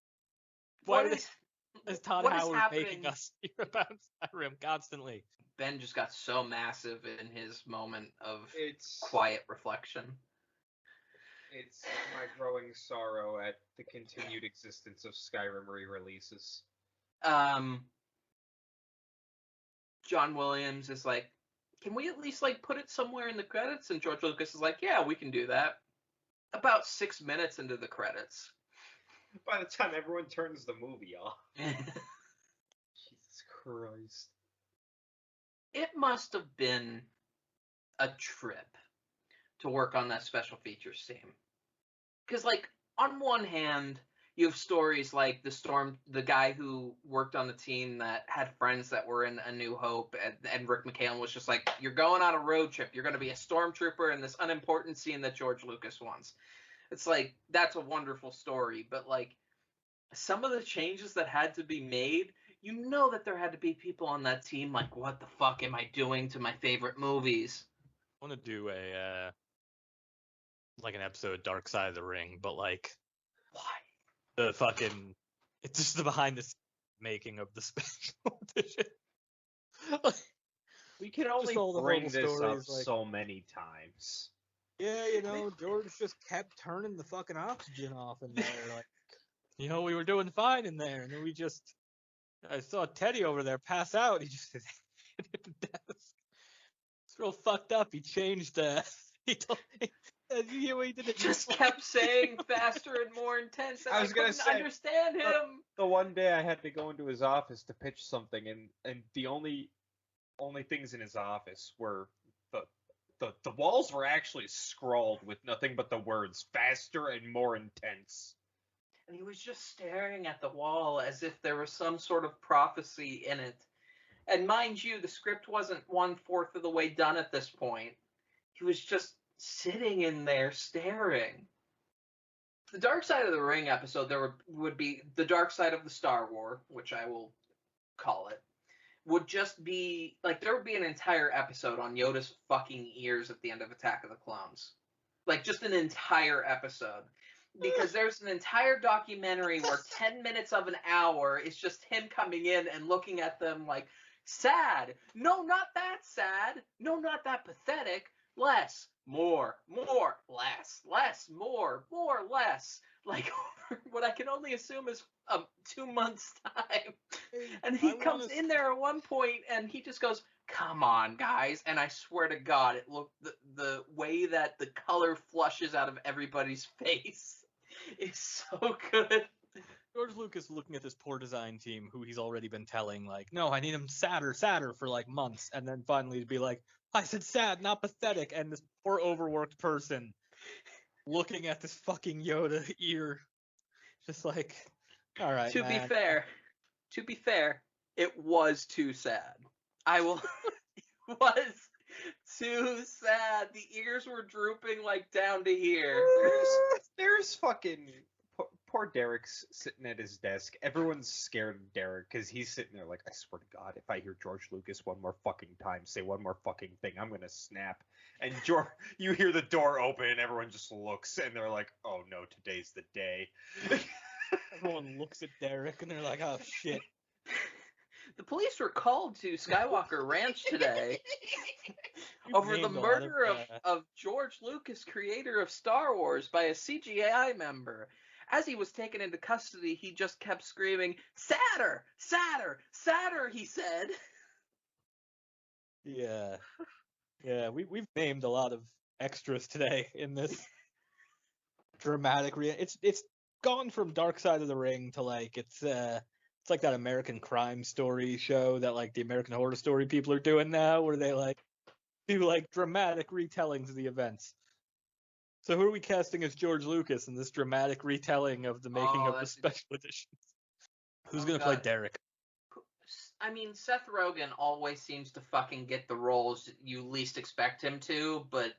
Todd what is Howard happening? making us hear about Skyrim constantly? Ben just got so massive in his moment of It's quiet reflection. It's my growing sorrow at the continued existence of Skyrim re-releases. John Williams is like, can we at least like put it somewhere in the credits? And George Lucas is like, yeah, we can do that. About 6 minutes into the credits. By the time everyone turns the movie off. Jesus Christ. It must have been a trip to work on that special features team. Because, like, on one hand, you have stories like the guy who worked on the team that had friends that were in A New Hope, and Rick McCallum was just like, you're going on a road trip, you're going to be a stormtrooper in this unimportant scene that George Lucas wants. It's like, that's a wonderful story, but, like, some of the changes that had to be made, you know that there had to be people on that team like, what the fuck am I doing to my favorite movies? I want to do like an episode of Dark Side of the Ring, but like Why? it's just the behind the scenes making of the special edition. We can only all the bring horrible this up stories, like- so many times. Yeah, George just kept turning the fucking oxygen off in there. Like, we were doing fine in there, and then I saw Teddy over there pass out. He just hit the desk. It's real fucked up. He changed. He told me. You hear what he did? He just kept saying faster and more intense, and I was gonna couldn't say, understand him. The one day I had to go into his office to pitch something, and the only things in his office were the walls were actually scrawled with nothing but the words faster and more intense. And he was just staring at the wall as if there was some sort of prophecy in it. And mind you, the script wasn't 1/4 of the way done at this point. He was just sitting in there staring. The Dark Side of the Ring episode, there would be the Dark Side of the Star War, which I will call it, would just be, like, there would be an entire episode on Yoda's fucking ears at the end of Attack of the Clones. Like, just an entire episode. Because there's an entire documentary where 10 minutes of an hour is just him coming in and looking at them like, sad. No, not that sad. No, not that pathetic. Less, more, less, more, less. Like, what I can only assume is 2 months' time. And he comes in there at one point and he just goes, come on, guys. And I swear to God, it looked the way that the color flushes out of everybody's face is so good. George Lucas looking at this poor design team who he's already been telling, like, no, I need him sadder for like months, and then finally to be like, I said sad, not pathetic, and this poor overworked person looking at this fucking Yoda ear, just like, all right, To be fair, it was too sad. It was too sad. The ears were drooping like down to here. There's fucking poor Derek's sitting at his desk. Everyone's scared of Derek because he's sitting there like, I swear to God, if I hear George Lucas one more fucking time say one more fucking thing, I'm gonna snap. And you hear the door open and everyone just looks and they're like, oh no, today's the day. Everyone looks at Derek and they're like, oh shit. The police were called to Skywalker Ranch today over the murder of George Lucas, creator of Star Wars, by a CGI member. As he was taken into custody, he just kept screaming, sadder, sadder, sadder, he said. Yeah. Yeah, we've named a lot of extras today in this dramatic it's gone from Dark Side of the Ring to like it's like that American Crime Story show that like the American Horror Story people are doing now, where they like do like dramatic retellings of the events. So who are we casting as George Lucas in this dramatic retelling of the making of the special editions? Who's gonna play Derek? I mean, Seth Rogen always seems to fucking get the roles you least expect him to, but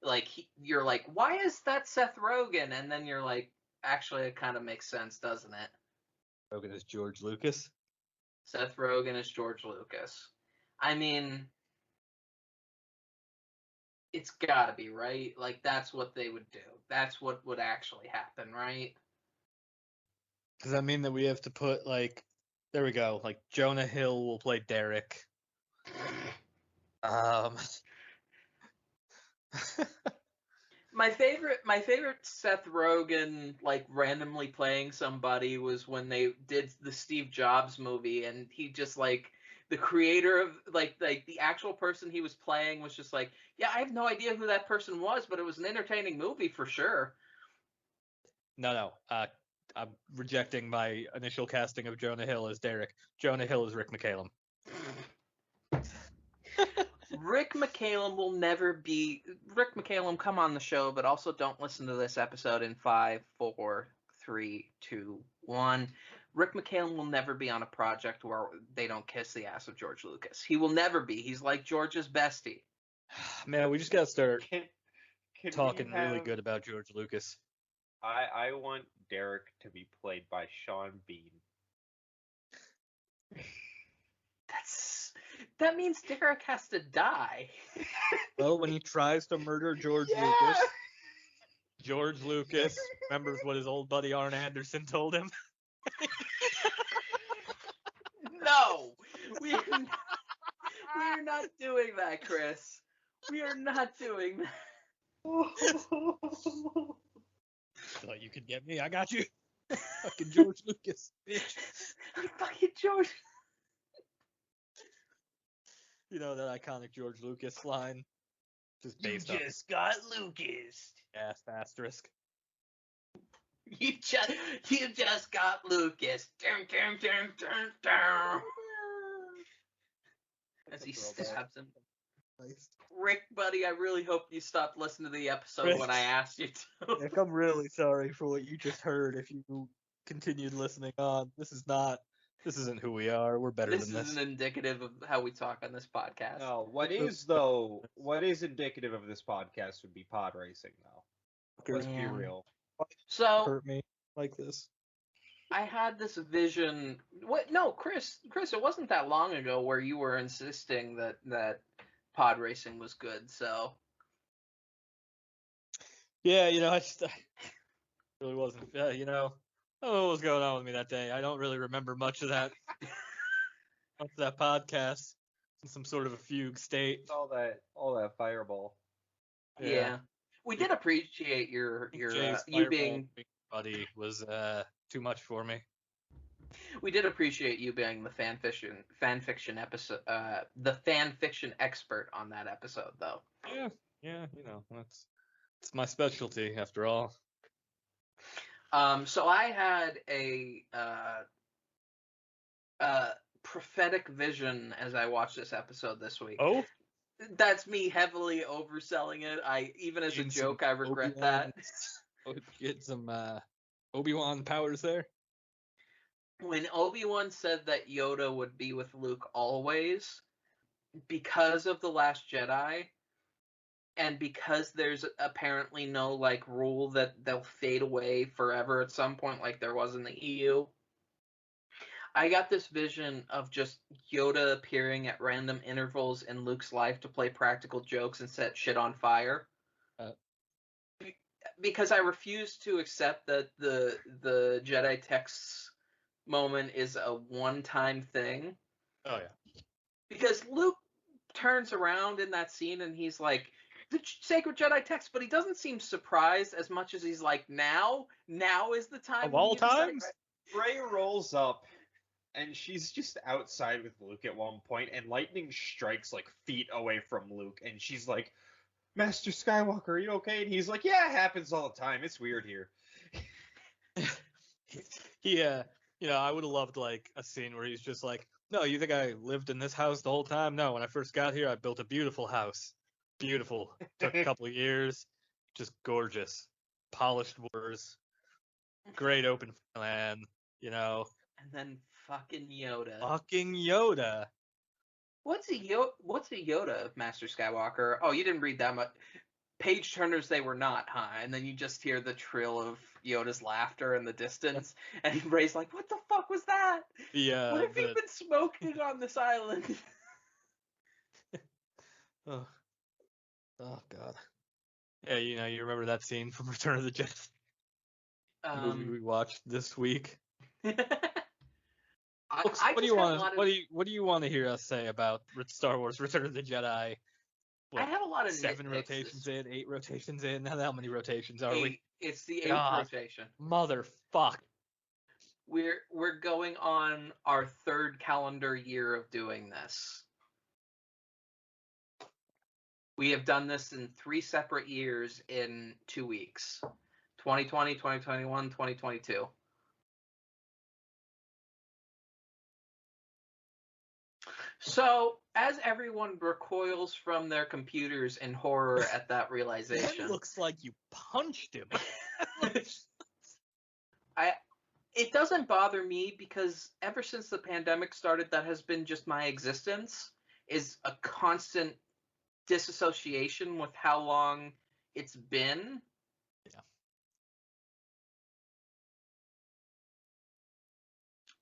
like you're like, why is that Seth Rogen? And then you're like, actually, it kind of makes sense, doesn't it? Rogen is George Lucas. Seth Rogen is George Lucas. I mean, it's gotta be, right? Like, that's what they would do. That's what would actually happen, right? Does that mean that we have to put, like, there we go, like, Jonah Hill will play Derek. My favorite Seth Rogen, like, randomly playing somebody was when they did the Steve Jobs movie, and he just, like, the creator of, like the actual person he was playing was just like, yeah, I have no idea who that person was, but it was an entertaining movie for sure. No, I'm rejecting my initial casting of Jonah Hill as Derek. Jonah Hill is Rick McCallum. Rick McCallum will never be... Rick McCallum, come on the show, but also don't listen to this episode in 5, 4, 3, 2, 1. Rick McCallum will never be on a project where they don't kiss the ass of George Lucas. He will never be. He's like George's bestie. Man, we just gotta start Can talking we have... really good about George Lucas. I want Derek to be played by Sean Bean. That means Derek has to die. Well, when he tries to murder George Lucas, George Lucas remembers what his old buddy Arn Anderson told him. No! We are not doing that, Chris. We are not doing that. Thought you could get me. I got you. Fucking George Lucas, bitch. Fucking George. You know that iconic George Lucas line? Just based You just got Lucas. asterisk. You just got Lucas. Dun, dun, dun, dun, dun. As he stabs him. Nice. Rick, buddy, I really hope you stopped listening to the episode when I asked you to. Nick, I'm really sorry for what you just heard. If you continued listening on, this isn't who we are. We're better than this. This isn't indicative of how we talk on this podcast. No, what is indicative of this podcast would be pod racing, though. Let's be real. So Hurt me like this. I had this vision. What? No, Chris, it wasn't that long ago where you were insisting that pod racing was good. So Yeah, I really wasn't. I don't know what was going on with me that day. I don't really remember much of that. Much of that podcast. In some sort of a fugue state. All that fireball. yeah. We did appreciate your Jay's you being buddy was too much for me. We did appreciate you being the fan fiction episode, the fan fiction expert on that episode, though. Yeah, it's my specialty after all. So I had a prophetic vision as I watched this episode this week. Oh, that's me heavily overselling it. Even as a joke, I regret that. Get some Obi-Wan powers there. When Obi-Wan said that Yoda would be with Luke always, because of The Last Jedi, and because there's apparently no, like, rule that they'll fade away forever at some point like there was in the EU, I got this vision of just Yoda appearing at random intervals in Luke's life to play practical jokes and set shit on fire. Because I refuse to accept that the Jedi texts moment is a one-time thing. Oh, yeah. Because Luke turns around in that scene and he's like, the sacred Jedi text, but he doesn't seem surprised as much as he's like, now is the time. Of all times? Rey rolls up, and she's just outside with Luke at one point, and lightning strikes like feet away from Luke, and she's like, Master Skywalker, are you okay? And he's like, yeah, it happens all the time. It's weird here. Yeah, I would have loved like a scene where he's just like, no, you think I lived in this house the whole time? No, when I first got here, I built a beautiful house. Beautiful. Took a couple of years. Just gorgeous. Polished borders. Great open land. You know. And then fucking Yoda. Fucking Yoda. What's a Yoda of Master Skywalker? Oh, you didn't read that much. Page turners, they were not, huh? And then you just hear the trill of Yoda's laughter in the distance, and Rey's like, "What the fuck was that? What have you been smoking on this island?" Oh God. Yeah, you remember that scene from Return of the Jedi? Movie we watched this week. What do you want to hear us say about Star Wars Return of the Jedi? I have a lot of 7 rotations in, 8 rotations in. How many rotations are we? It's the 8th rotation. Motherfuck. We're going on our 3rd calendar year of doing this. We have done this in 3 separate years in 2 weeks. 2020, 2021, 2022. So, as everyone recoils from their computers in horror at that realization... It looks like you punched him. It doesn't bother me because ever since the pandemic started, that has been just my existence, is a constant disassociation with how long it's been. Yeah.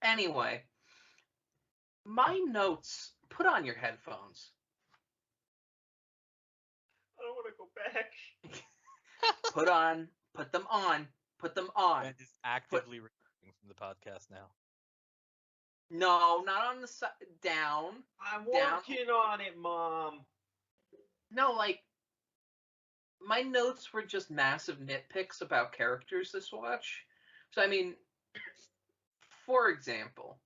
Anyway, my notes, put on your headphones. I don't want to go back. Put them on. Ben is actively recording from the podcast now. No, not on the side. Down. I'm working on it, Mom. No, like, my notes were just massive nitpicks about characters this watch. So, I mean, for example,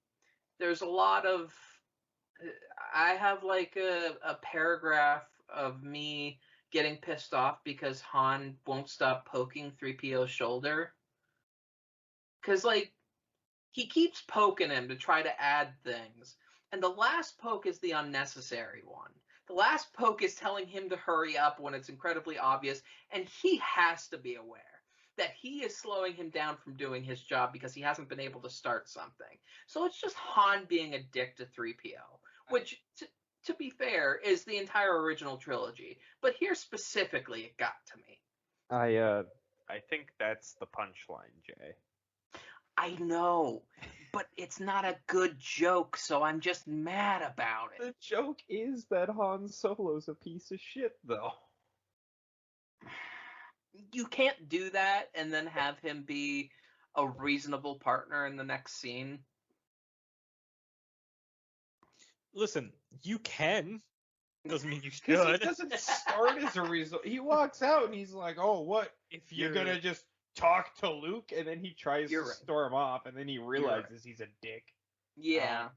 there's a lot of... I have, like, a paragraph of me getting pissed off because Han won't stop poking 3PO's shoulder. Because, like, he keeps poking him to try to add things. And the last poke is the unnecessary one. The last poke is telling him to hurry up when it's incredibly obvious, and he has to be aware that he is slowing him down from doing his job because he hasn't been able to start something. So it's just Han being a dick to 3PO, which, to be fair, is the entire original trilogy. But here specifically, it got to me. I think that's the punchline, Jay. I know, but it's not a good joke, so I'm just mad about it. The joke is that Han Solo's a piece of shit, though. You can't do that and then have him be a reasonable partner in the next scene. Listen, you can. Doesn't mean you Because should. he doesn't start as a result. He walks out and he's like, "Oh, what? If You're gonna just talk to Luke?" And then he tries to storm off, and then he realizes he's a dick. Yeah.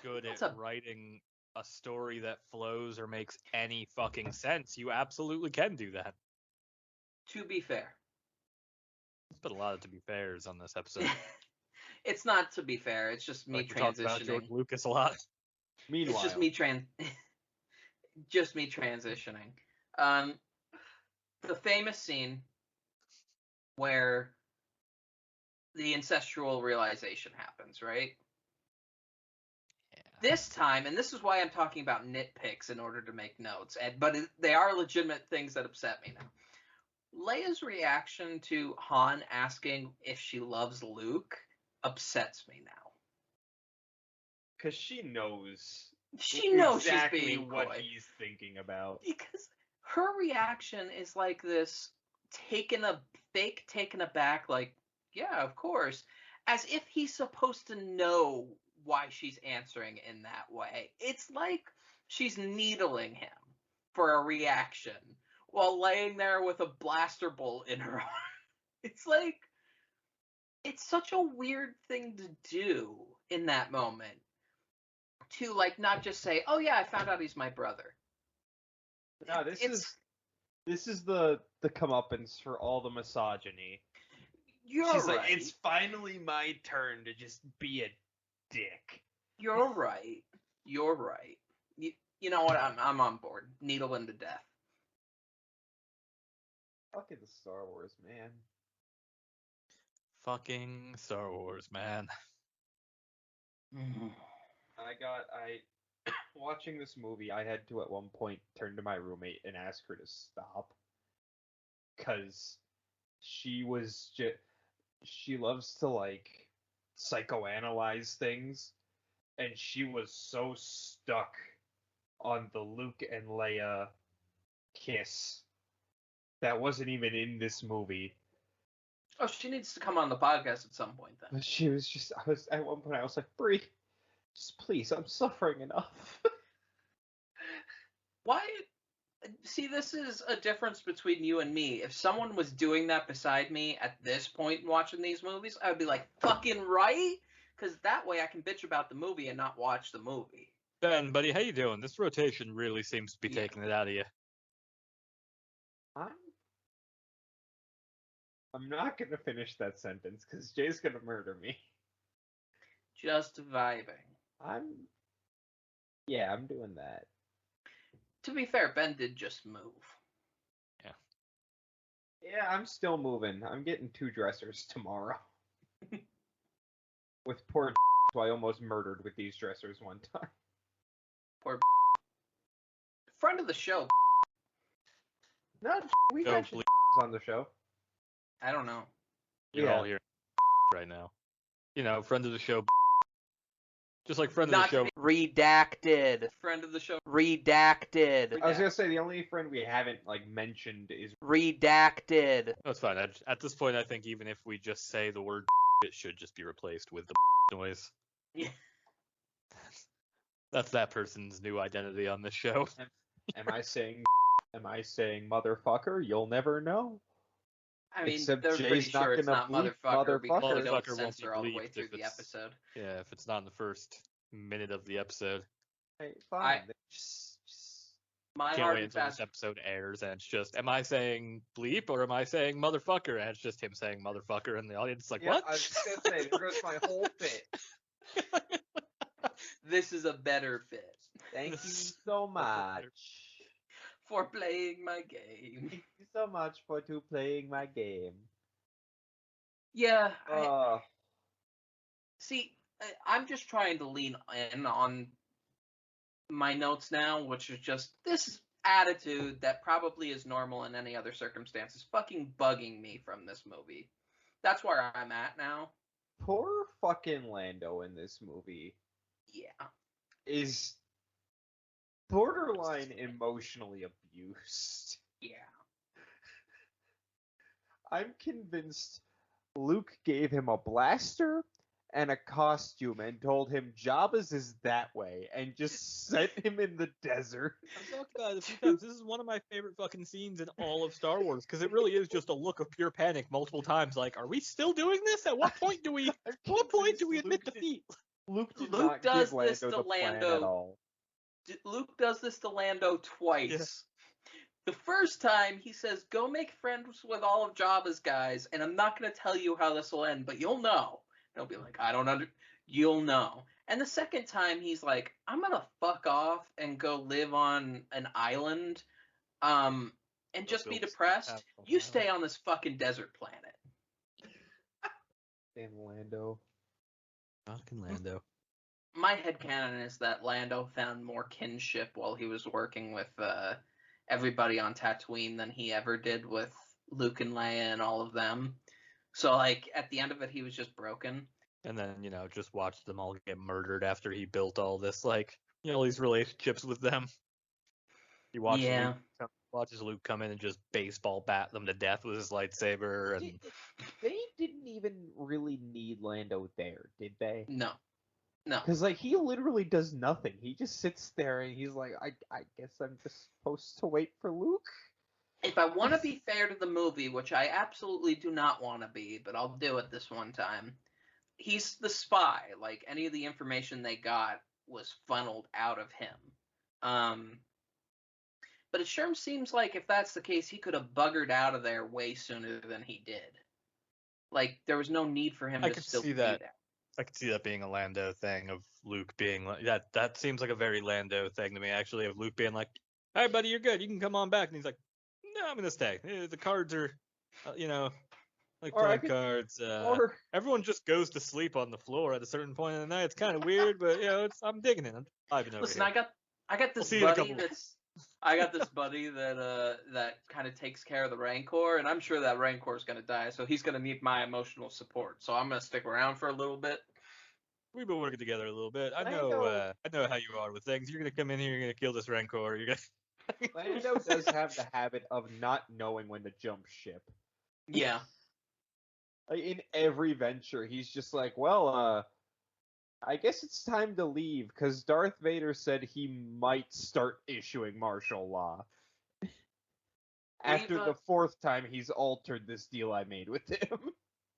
Good at writing a story that flows or makes any fucking sense, you absolutely can do that. To be fair. There's been a lot of to be fairs on this episode. It's not to be fair. It's just me transitioning. We talk about George Lucas a lot. Meanwhile, it's just me transitioning. The famous scene where the incestual realization happens, right? Yeah. This time, and this is why I'm talking about nitpicks in order to make notes, but they are legitimate things that upset me now. Leia's reaction to Han asking if she loves Luke upsets me now. Because she knows. She knows exactly she's being what coy. he's thinking about. Because her reaction is like this taken aback, like, yeah, of course, as if he's supposed to know why she's answering in that way. It's like she's needling him for a reaction while laying there with a blaster bolt in her arm. It's like, it's such a weird thing to do in that moment. To, like, not just say, "Oh yeah, I found out he's my brother." No, this is the comeuppance for all the misogyny. She's right. Like, it's finally my turn to just be a dick. You're right. You know what? I'm on board. Needle him to death. Fucking Star Wars, man. Fucking Star Wars, man. I watching this movie, I had to at one point turn to my roommate and ask her to stop. Cause she loves to like psychoanalyze things, and she was so stuck on the Luke and Leia kiss that wasn't even in this movie. Oh, she needs to come on the podcast at some point then. But she was just, at one point I was like, Brie, just please, I'm suffering enough. Why? See, this is a difference between you and me. If someone was doing that beside me at this point in watching these movies, I would be like, fucking right? Because that way I can bitch about the movie and not watch the movie. Ben, buddy, how you doing? This rotation really seems to be Yeah. taking it out of you. I'm not gonna finish that sentence because Jay's gonna murder me. Just vibing. I'm doing that. To be fair, Ben did just move. Yeah, I'm still moving. I'm getting 2 dressers tomorrow. With poor who I almost murdered with these dressers one time. Poor friend of the show. No, we Go mentioned on the show. I don't know. You're Yeah. all here right now. You know, friend of the show. Just like friend Not of the show. redacted. Friend of the show. Redacted. I was gonna say the only friend we haven't like mentioned is Redacted. That's fine. At this point, I think even if we just say the word, it should just be replaced with the noise. Yeah. That's that person's new identity on this show. Am I saying motherfucker? You'll never know. I mean, Except they're Jay's pretty not sure it's gonna not bleep motherfucker because motherfucker. they don't Motherfucker won't be censor all the way bleeped through if the it's- episode. Yeah, if it's not in the first minute of the episode. Hey, fine. Just My Can't hard wait and until this fast. episode airs and it's just, am I saying bleep or am I saying motherfucker? And it's just him saying motherfucker and the audience is like, yeah, what? I was gonna say there goes my whole bit. This is a better bit Thank you so much. for playing my game. Thank you so much for playing my game. Yeah, See, I'm just trying to lean in on my notes now, which is just this attitude that probably is normal in any other circumstances fucking bugging me from this movie. That's where I'm at now. poor fucking Lando in this movie Yeah. is borderline emotionally abused. Yeah. I'm convinced Luke gave him a blaster and a costume and told him Jabba's is that way and just sent him in the desert. I've talked about it a few times. This is one of my favorite fucking scenes in all of Star Wars because it really is just a look of pure panic multiple times. Like, are we still doing this? At what point do we? At what point do we admit defeat? Luke did Luke not does give this Lando to the plan Lando. at all. Luke does this to Lando twice. Yeah. The first time he says, "Go make friends with all of Jabba's guys, and I'm not going to tell you how this will end, but you'll know." And he'll be like, "I don't under. You'll know." And the second time he's like, "I'm gonna fuck off and go live on an island, and just be build some depressed. house on You an stay on this fucking desert planet." Damn Lando. Fucking Lando. My headcanon is that Lando found more kinship while he was working with everybody on Tatooine than he ever did with Luke and Leia and all of them. So, like, at the end of it, he was just broken. And then, you know, just watch them all get murdered after he built all this, like, you know, these relationships with them. He watches Luke come in and just baseball bat them to death with his lightsaber. And They didn't even really need Lando there, did they? No. Because, like, he literally does nothing. He just sits there and he's like, I guess I'm just supposed to wait for Luke? If I want to be fair to the movie, which I absolutely do not want to be, but I'll do it this one time, he's the spy. Like, any of the information they got was funneled out of him. But it sure seems like if that's the case, he could have buggered out of there way sooner than he did. Like, there was no need for him I to could still see be that. there. I could see that being a Lando thing of Luke being like, that seems like a very Lando thing to me, actually, of Luke being like, "All right, buddy, you're good. You can come on back." And he's like, No, I'm gonna stay. The cards are, like Or I playing could- cards. Or Everyone just goes to sleep on the floor at a certain point in the night. It's kind of weird, but I'm digging it. I'm vibing over Listen, here. I got this see you in a buddy couple I got this buddy that kind of takes care of the Rancor, and I'm sure that Rancor is gonna die, so he's gonna need my emotional support. So I'm gonna stick around for a little bit. We've been working together a little bit. I Lando- know how you are with things. You're gonna come in here. You're gonna kill this Rancor. You're gonna. Lando does have the habit of not knowing when to jump ship. Yeah. Like, in every venture, he's just like, well, I guess it's time to leave, because Darth Vader said he might start issuing martial law. After the fourth time he's altered this deal I made with him.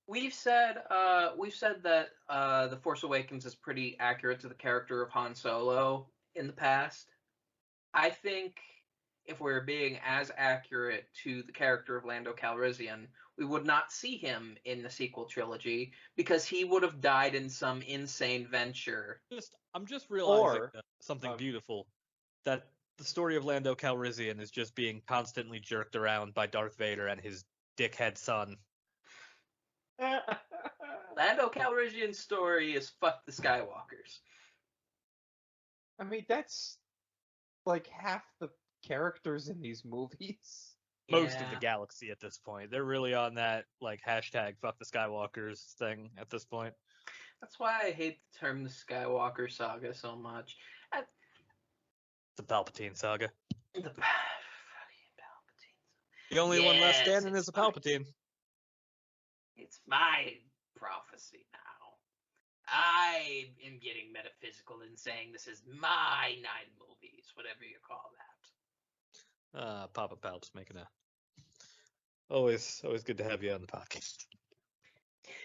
We've said that The Force Awakens is pretty accurate to the character of Han Solo in the past. I think if we were being as accurate to the character of Lando Calrissian, we would not see him in the sequel trilogy because he would have died in some insane venture. I'm just realizing Or- something beautiful, that the story of Lando Calrissian is just being constantly jerked around by Darth Vader and his dickhead son. Lando Calrissian's story is fuck the Skywalkers. I mean, that's like half the characters in these movies. Most of Yeah. the galaxy at this point. They're really on that like hashtag fuck the Skywalkers thing at this point. That's why I hate the term the Skywalker saga so much. The Palpatine saga. The fucking Palpatine. The only one left Yes, standing it's is a fine. Palpatine. It's my prophecy now. I am getting metaphysical in saying this is my 9 movies, whatever you call that. Papa Palp's making a. Always good to have you on the podcast.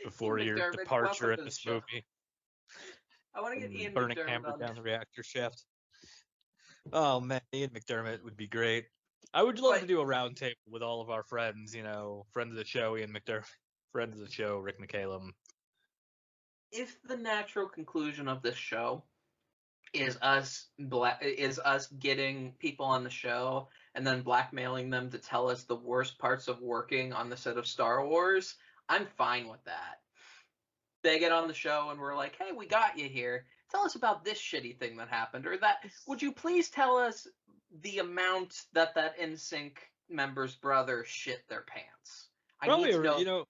Before Ian your McDermott, departure welcome at to the this show. movie. I want to get and Ian burning McDermott hammer on down this. the reactor shaft. Oh man, Ian McDermott would be great. I would love to But- do a roundtable with all of our friends. Friend of the show, Ian McDermott. Friend of the show, Rick McCallum. If the natural conclusion of this show is us getting people on the show and then blackmailing them to tell us the worst parts of working on the set of Star Wars, I'm fine with that. They get on the show and we're like, hey, we got you here. Tell us about this shitty thing that happened, or that. Would you please tell us the amount that NSYNC member's brother shit their pants? I Probably, need to know.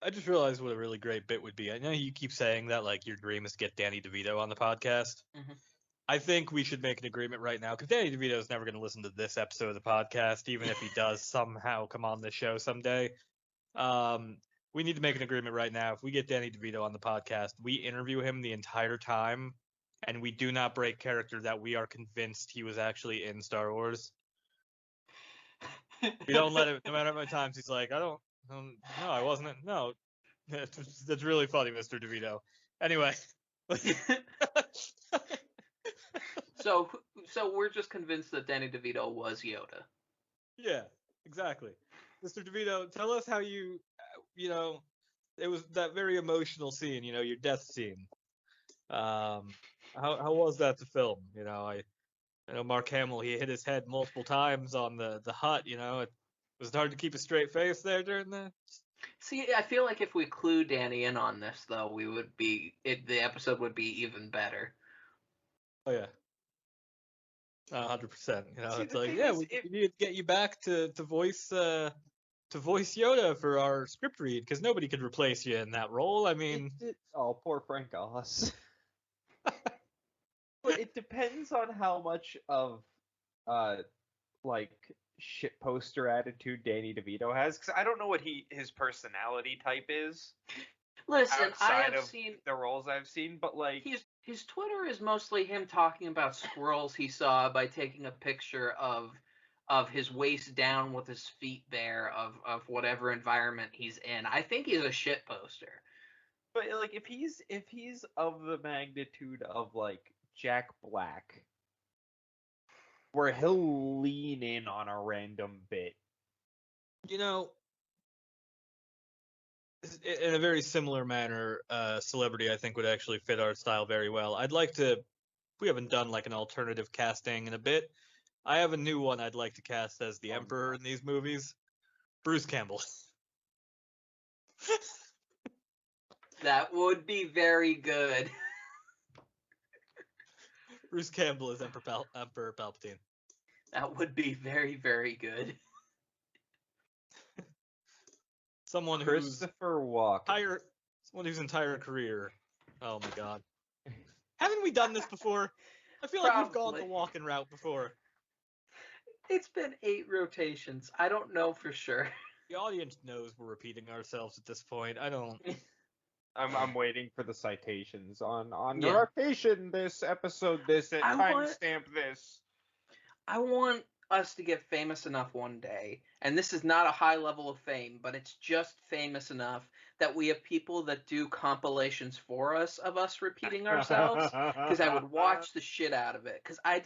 I just realized what a really great bit would be. I know you keep saying that like your dream is to get Danny DeVito on the podcast. Mhm. I think we should make an agreement right now, because Danny DeVito is never going to listen to this episode of the podcast, even if he does somehow come on this show someday. We need to make an agreement right now. If we get Danny DeVito on the podcast, we interview him the entire time, and we do not break character that we are convinced he was actually in Star Wars. We don't let him, no matter how many times he's like, no, I wasn't. No, that's really funny, Mr. DeVito. Anyway. So we're just convinced that Danny DeVito was Yoda. Yeah, exactly. Mr. DeVito, tell us how it was that very emotional scene, your death scene. How was that to film? I know Mark Hamill, he hit his head multiple times on the hut, was it hard to keep a straight face there during that? See, I feel like if we clue Danny in on this, though, the episode would be even better. Oh yeah. 100%. See, It's the like, thing yeah, is, we need to get you back to voice Yoda for our script read, because nobody could replace you in that role. I mean, Oh, poor Frank Oz. But it depends on how much of, like, shit poster attitude Danny DeVito has. because I don't know what his personality type is Listen, I outside have of seen the roles I've seen, but like his Twitter is mostly him talking about squirrels he saw by taking a picture of his waist down with his feet bare of whatever environment he's in. I think he's a shit poster. But like, if he's of the magnitude of like Jack Black, where he'll lean in on a random bit. in a very similar manner, celebrity I think would actually fit our style very well. I'd like to. We haven't done like an alternative casting in a bit. I have a new one I'd like to cast as the Emperor in these movies. Bruce Campbell. That would be very good. Bruce Campbell is Emperor Palpatine. That would be very, very good. Someone Christopher Walken. Someone whose entire career. Oh my god. Haven't we done this before? I feel like we've gone the Probably. Walken route before. It's been 8 rotations. I don't know for sure. The audience knows we're repeating ourselves at this point. I don't. I'm waiting for the citations on Yeah. rotation. This episode, this at timestamp, this. I want us to get famous enough one day, and this is not a high level of fame, but it's just famous enough that we have people that do compilations for us of us repeating ourselves, because I would watch the shit out of it. Because I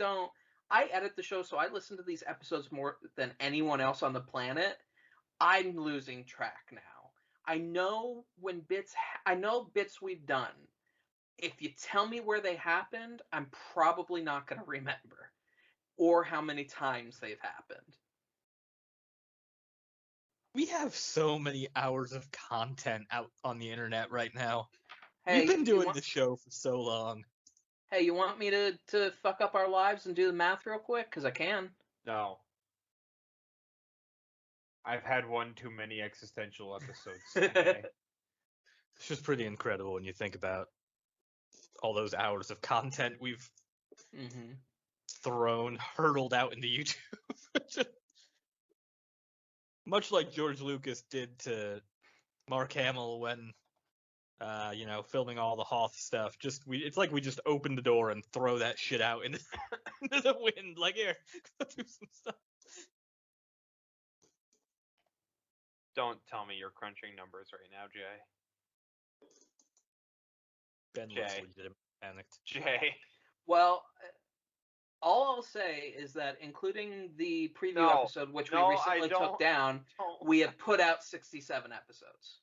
edit the show, so I listen to these episodes more than anyone else on the planet. I'm losing track now. I know bits we've done. If you tell me where they happened, I'm probably not going to remember. Or how many times they've happened. We have so many hours of content out on the internet right now. Hey, We've been doing this show for so long. Hey, you want me to fuck up our lives and do the math real quick? Because I can. No. I've had one too many existential episodes today. It's just pretty incredible when you think about all those hours of content we've hurled out into YouTube. Much like George Lucas did to Mark Hamill when, filming all the Hoth stuff. It's like we just open the door and throw that shit out into the wind. Like, here, go do some stuff. Don't tell me you're crunching numbers right now, Jay. Ben looks legitimately panicked. Jay. Well, all I'll say is that including the preview episode, which we recently took down, we have put out 67 episodes.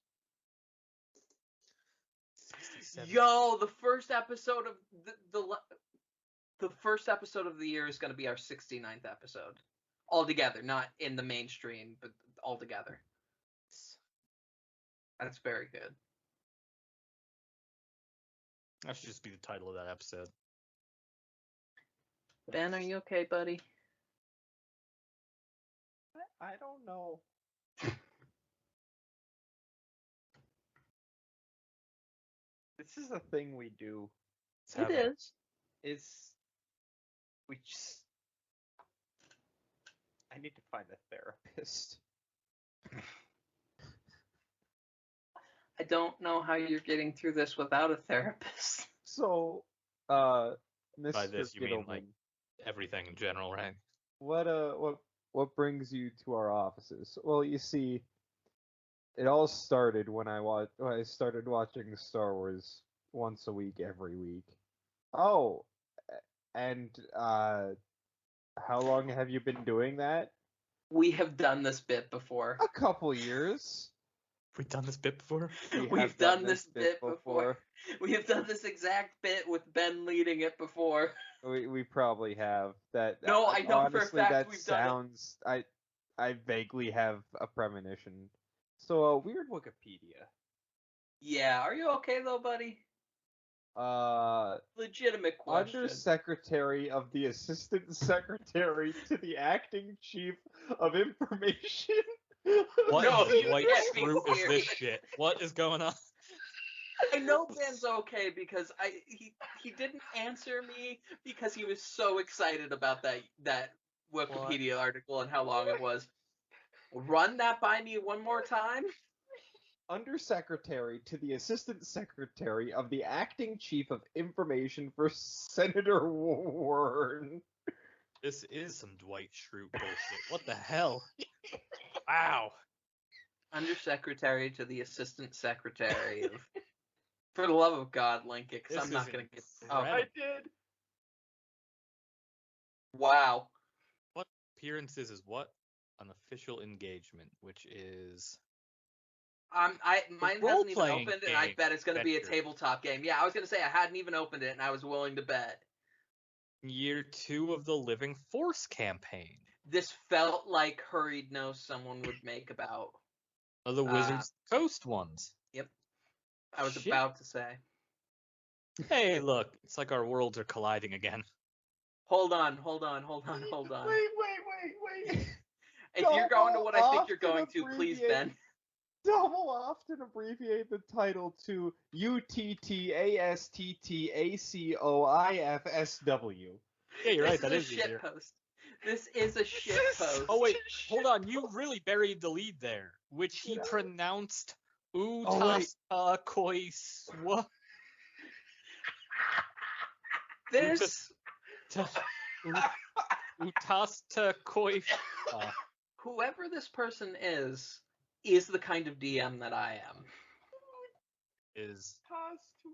67. Yo, the first episode of the first episode of the year is going to be our 69th episode. Altogether, not in the mainstream, but altogether. That's very good. That should just be the title of that episode. Ben, are you okay, buddy? I don't know. This is a thing we do. It is. I need to find a therapist. I don't know how you're getting through this without a therapist. So, Mr. By this, you mean, like, Gittleman, everything in general, right? what brings you to our offices? Well, you see, it all started when I started watching Star Wars once a week, every week. Oh, and how long have you been doing that? We have done this bit before. A couple years. Have we done this bit before? We've done this bit before. We have done this exact bit with Ben leading it before. We probably have. That. No, I know honestly, for a fact that we've done sounds. I vaguely have a premonition. So, weird Wikipedia. Yeah, are you okay though, buddy? Legitimate question. Under Secretary of the Assistant Secretary to the Acting Chief of Information. What No, you white can't be fruit is this serious. shit? What is going on? I know Ben's okay because he didn't answer me because he was so excited about that Wikipedia article and how long it was. Run that by me one more time. Undersecretary to the Assistant Secretary of the Acting Chief of Information for Senator Warren. This is some Dwight Schrute bullshit. What the hell? Wow. Undersecretary to the Assistant Secretary of. For the love of God, link it, because This I'm not is going to get. incredible. Oh, I did. wow. What appearances is what? An official engagement, which is Mine hasn't even role-playing opened, and I game bet it's going to be a venture. tabletop game. Yeah, I was going to say I hadn't even opened it, and I was willing to bet. Year 2 of the Living Force campaign. This felt like hurried notes someone would make about. Of the Wizards Coast ones. Yep. I was Shit. about to say. Hey, look, it's like our worlds are colliding again. Hold on. Wait. If you're going to what I think Double you're going off to, and please, abbreviate- Ben. Double off and abbreviate the title to UttASttACoIfSW. Yeah, you're right, This that is is a shit easier. post. This is a shit post. Oh, wait, hold on, you really buried the lead there, which he pronounced UttASttACoIfSW. This UttASttACoIfSW. whoever this person is the kind of DM that I am. Is.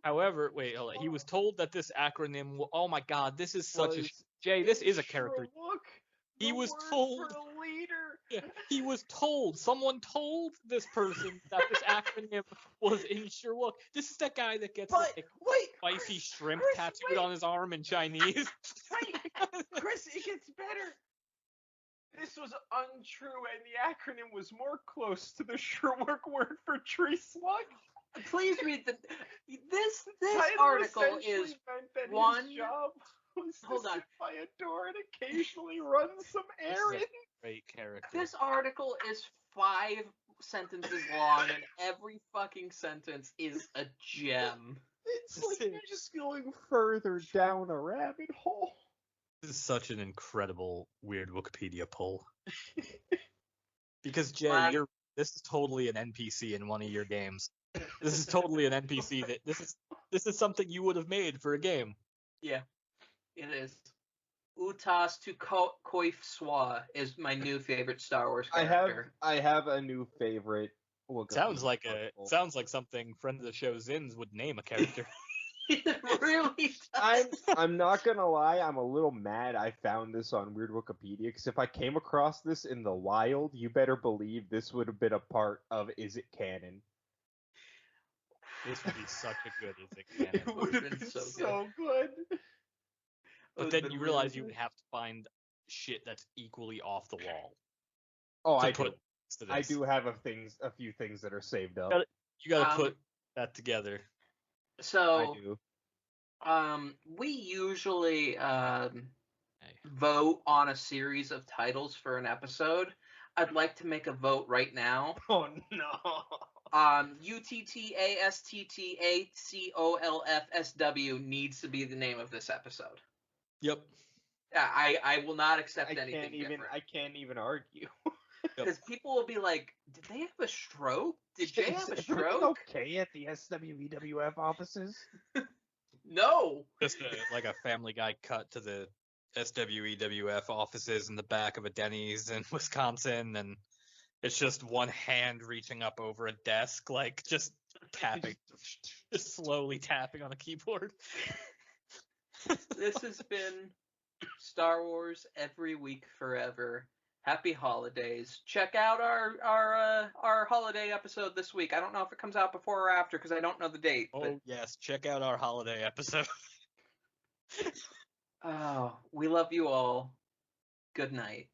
However, wait, hold on. He was told that this acronym. Oh my God, this is such a. Jay, this is a character. He was told. Yeah, he was told. Someone told this person that this acronym was in Sherlock. This is that guy that gets like spicy shrimp tattooed on his arm in Chinese. Chris, it gets better. This was untrue, and the acronym was more close to the Sherlock word for tree slug. Please read this Title article essentially is meant that one. his job was to Hold on. sit by a door and occasionally run some This is errands. a great character. This article is 5 sentences long, and every fucking sentence is a gem. It's like you're just going further down a rabbit hole. This is such an incredible weird Wikipedia pull. Because Jay, Wow. this is totally an NPC in one of your games. This is totally an NPC that this is something you would have made for a game. Yeah, it is. UttASttACoIfSW is my new favorite Star Wars character. I have a new favorite. Sounds like something friend of the show Zins would name a character. It really does. I'm not gonna lie, I'm a little mad I found this on Weird Wikipedia, because if I came across this in the wild, you better believe this would have been a part of Is It Canon? This would be such a good Is It Canon. It would have been so good. But then you realize you would have to find shit that's equally off the wall. Oh, to I put do. next to I this. do have a few things that are saved up. You gotta put that together. So, I do. we usually vote on a series of titles for an episode. I'd like to make a vote right now. Oh no. UttASttACoIfSW needs to be the name of this episode. Yep. I will not accept anything different. I can't even argue. Because people will be like, did they have a stroke? Did Jay have a Is stroke? everything okay at the SWEWF offices? No. Just like a Family Guy cut to the SWEWF offices in the back of a Denny's in Wisconsin, and it's just one hand reaching up over a desk, like just tapping, just slowly tapping on a keyboard. This has been Star Wars Every Week Forever. Happy holidays. Check out our holiday episode this week. I don't know if it comes out before or after because I don't know the date. Oh, yes. Check out our holiday episode. Oh, we love you all. Good night.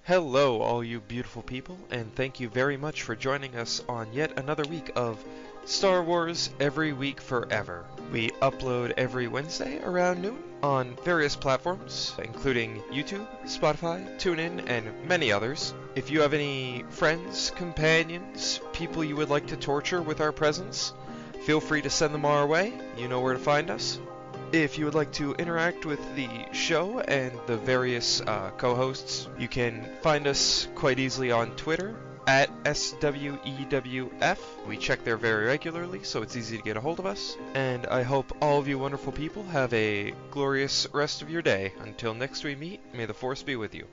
Hello, all you beautiful people, and thank you very much for joining us on yet another week of Star Wars Every Week Forever. We upload every Wednesday around noon on various platforms, including YouTube, Spotify, TuneIn, and many others. If you have any friends, companions, people you would like to torture with our presence, feel free to send them our way. You know where to find us. If you would like to interact with the show and the various co-hosts, you can find us quite easily on Twitter at SWEWF. We check there very regularly, so it's easy to get a hold of us. And I hope all of you wonderful people have a glorious rest of your day. Until next we meet, may the Force be with you.